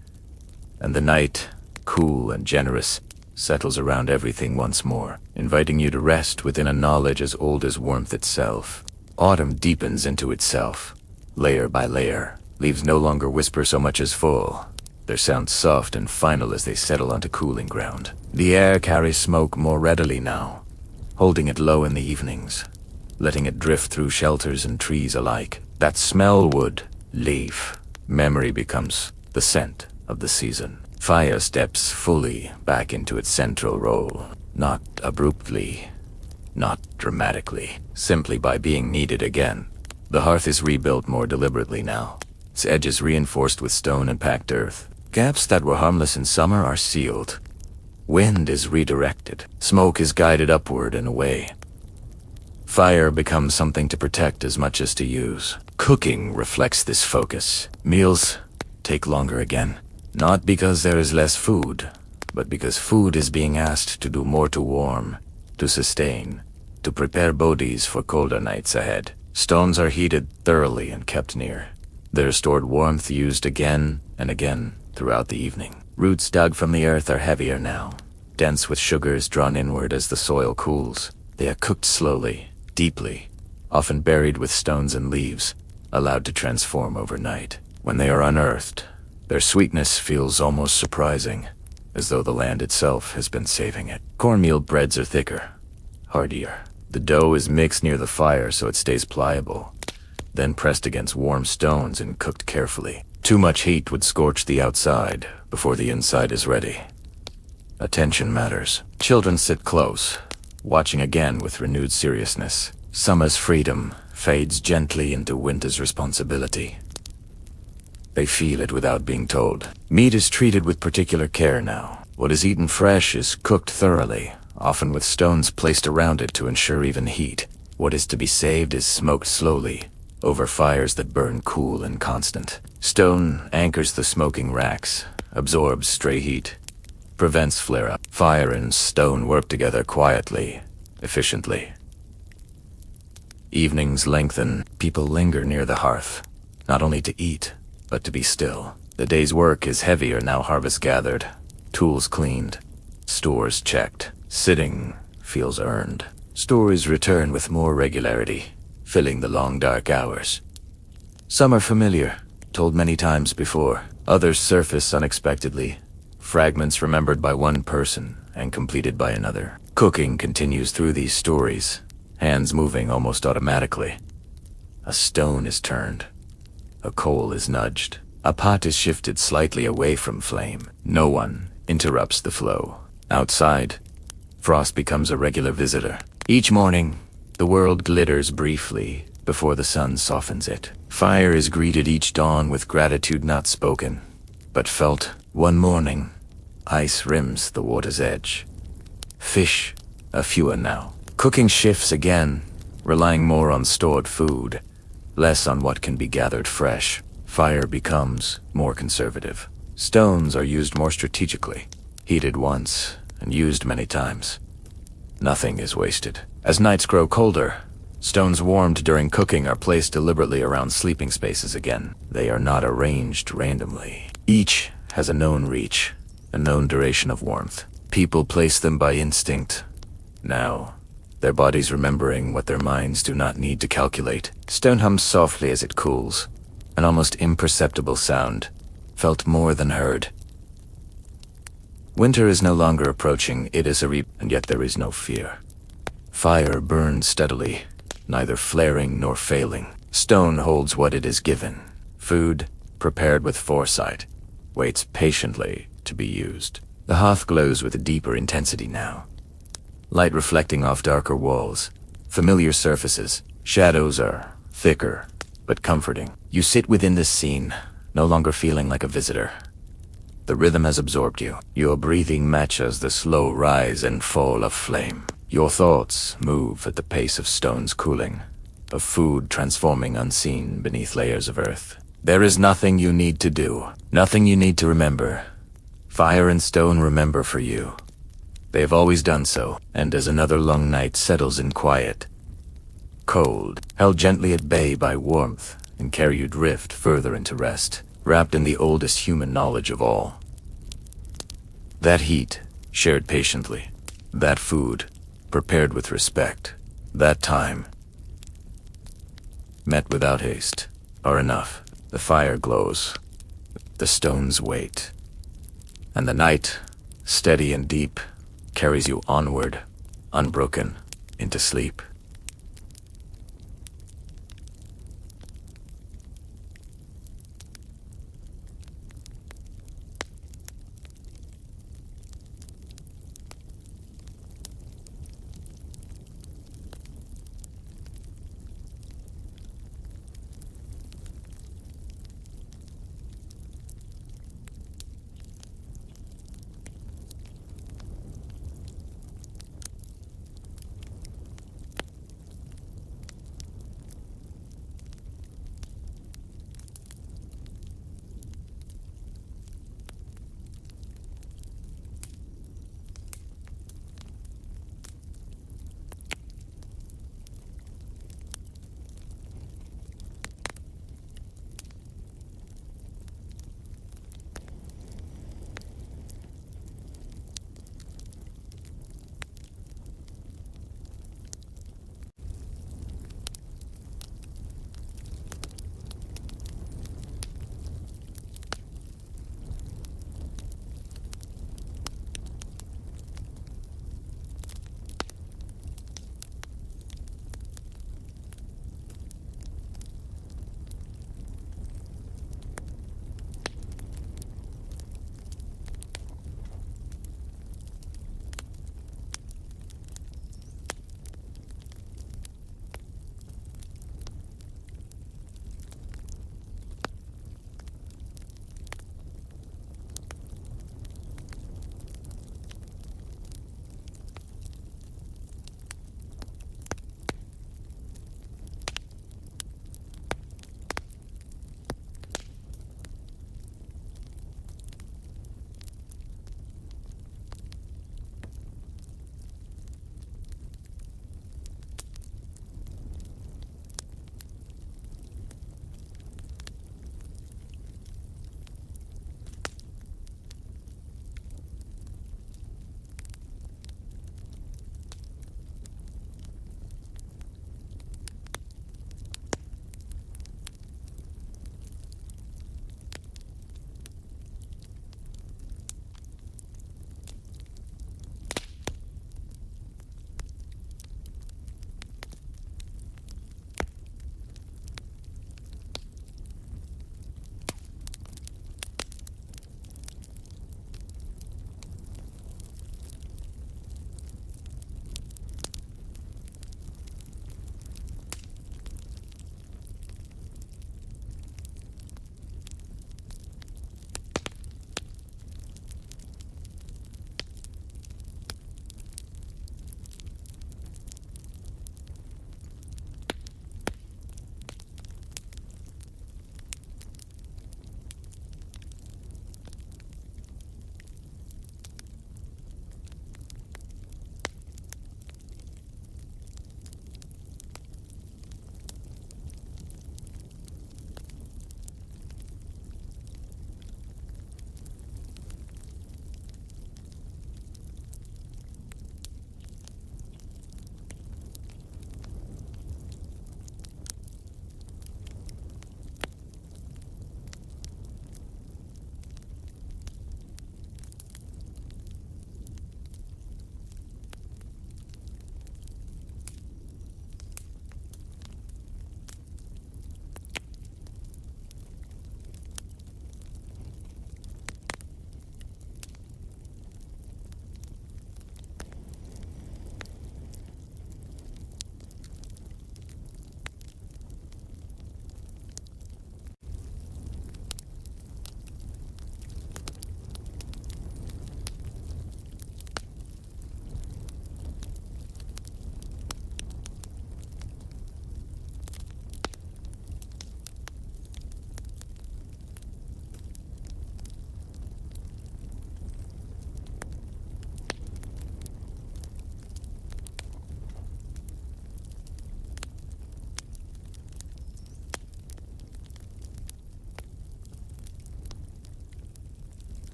and the night, cool and generous, settles around everything once more, inviting you to rest within a knowledge as old as warmth itself. Autumn deepens into itself, layer by layer. Leaves no longer whisper so much as fall. Their sounds soft and final as they settle onto cooling ground. The air carries smoke more readily now, holding it low in the evenings, letting it drift through shelters and trees alike. That smell wood, leaf, memory becomes the scent of the season. Fire steps fully back into its central role, not abruptly, not dramatically, simply by being needed again. The hearth is rebuilt more deliberately now, its edges reinforced with stone and packed earth. Gaps that were harmless in summer are sealed. Wind is redirected. Smoke is guided upward and away. Fire becomes something to protect as much as to use. Cooking reflects this focus. Meals take longer again. Not because there is less food, but because food is being asked to do more to warm, to sustain, to prepare bodies for colder nights ahead. Stones are heated thoroughly and kept near. Their stored warmth used again and again throughout the evening. Roots dug from the earth are heavier now, dense with sugars drawn inward as the soil cools. They are cooked slowly, deeply, often buried with stones and leaves, allowed to transform overnight. When they are unearthed, their sweetness feels almost surprising, as though the land itself has been saving it. Cornmeal breads are thicker, heartier. The dough is mixed near the fire so it stays pliable, then pressed against warm stones and cooked carefully. Too much heat would scorch the outside before the inside is ready. Attention matters. Children sit close, watching again with renewed seriousness. Summer's freedom fades gently into winter's responsibility. They feel it without being told. Meat is treated with particular care now. What is eaten fresh is cooked thoroughly, often with stones placed around it to ensure even heat. What is to be saved is smoked slowly, over fires that burn cool and constant. Stone anchors the smoking racks, absorbs stray heat, prevents flare-up. Fire and stone work together quietly, efficiently. Evenings lengthen. People linger near the hearth, not only to eat, but to be still. The day's work is heavier now. Harvest gathered, tools cleaned, stores checked. Sitting feels earned. Stories return with more regularity, filling the long dark hours. Some are familiar, told many times before. Others surface unexpectedly, fragments remembered by one person and completed by another. Cooking continues through these stories, hands moving almost automatically. A stone is turned. A coal is nudged. A pot is shifted slightly away from flame. No one interrupts the flow. Outside, frost becomes a regular visitor. Each morning, the world glitters briefly before the sun softens it. Fire is greeted each dawn with gratitude not spoken, but felt. One morning, ice rims the water's edge. Fish are fewer now. Cooking shifts again, relying more on stored food, less on what can be gathered fresh. Fire becomes more conservative. Stones are used more strategically, heated once and used many times. Nothing is wasted. As nights grow colder, stones warmed during cooking are placed deliberately around sleeping spaces again. They are not arranged randomly. Each has a known reach, a known duration of warmth. People place them by instinct. Now, their bodies remembering what their minds do not need to calculate. Stone hums softly as it cools, an almost imperceptible sound, felt more than heard. Winter is no longer approaching. It is and yet there is no fear. Fire burns steadily, neither flaring nor failing. Stone holds what it is given. Food, prepared with foresight, waits patiently to be used. The hearth glows with a deeper intensity now. Light reflecting off darker walls, familiar surfaces. Shadows are thicker, but comforting. You sit within this scene, no longer feeling like a visitor. The rhythm has absorbed you. Your breathing matches the slow rise and fall of flame. Your thoughts move at the pace of stones cooling, of food transforming unseen beneath layers of earth. There is nothing you need to do, nothing you need to remember. Fire and stone remember for you. They have always done so, and as another long night settles in quiet, cold, held gently at bay by warmth, and carry you drift further into rest, wrapped in the oldest human knowledge of all. That heat, shared patiently. That food, prepared with respect. That time, met without haste, are enough. The fire glows. The stones wait. And the night, steady and deep, carries you onward, unbroken, into sleep.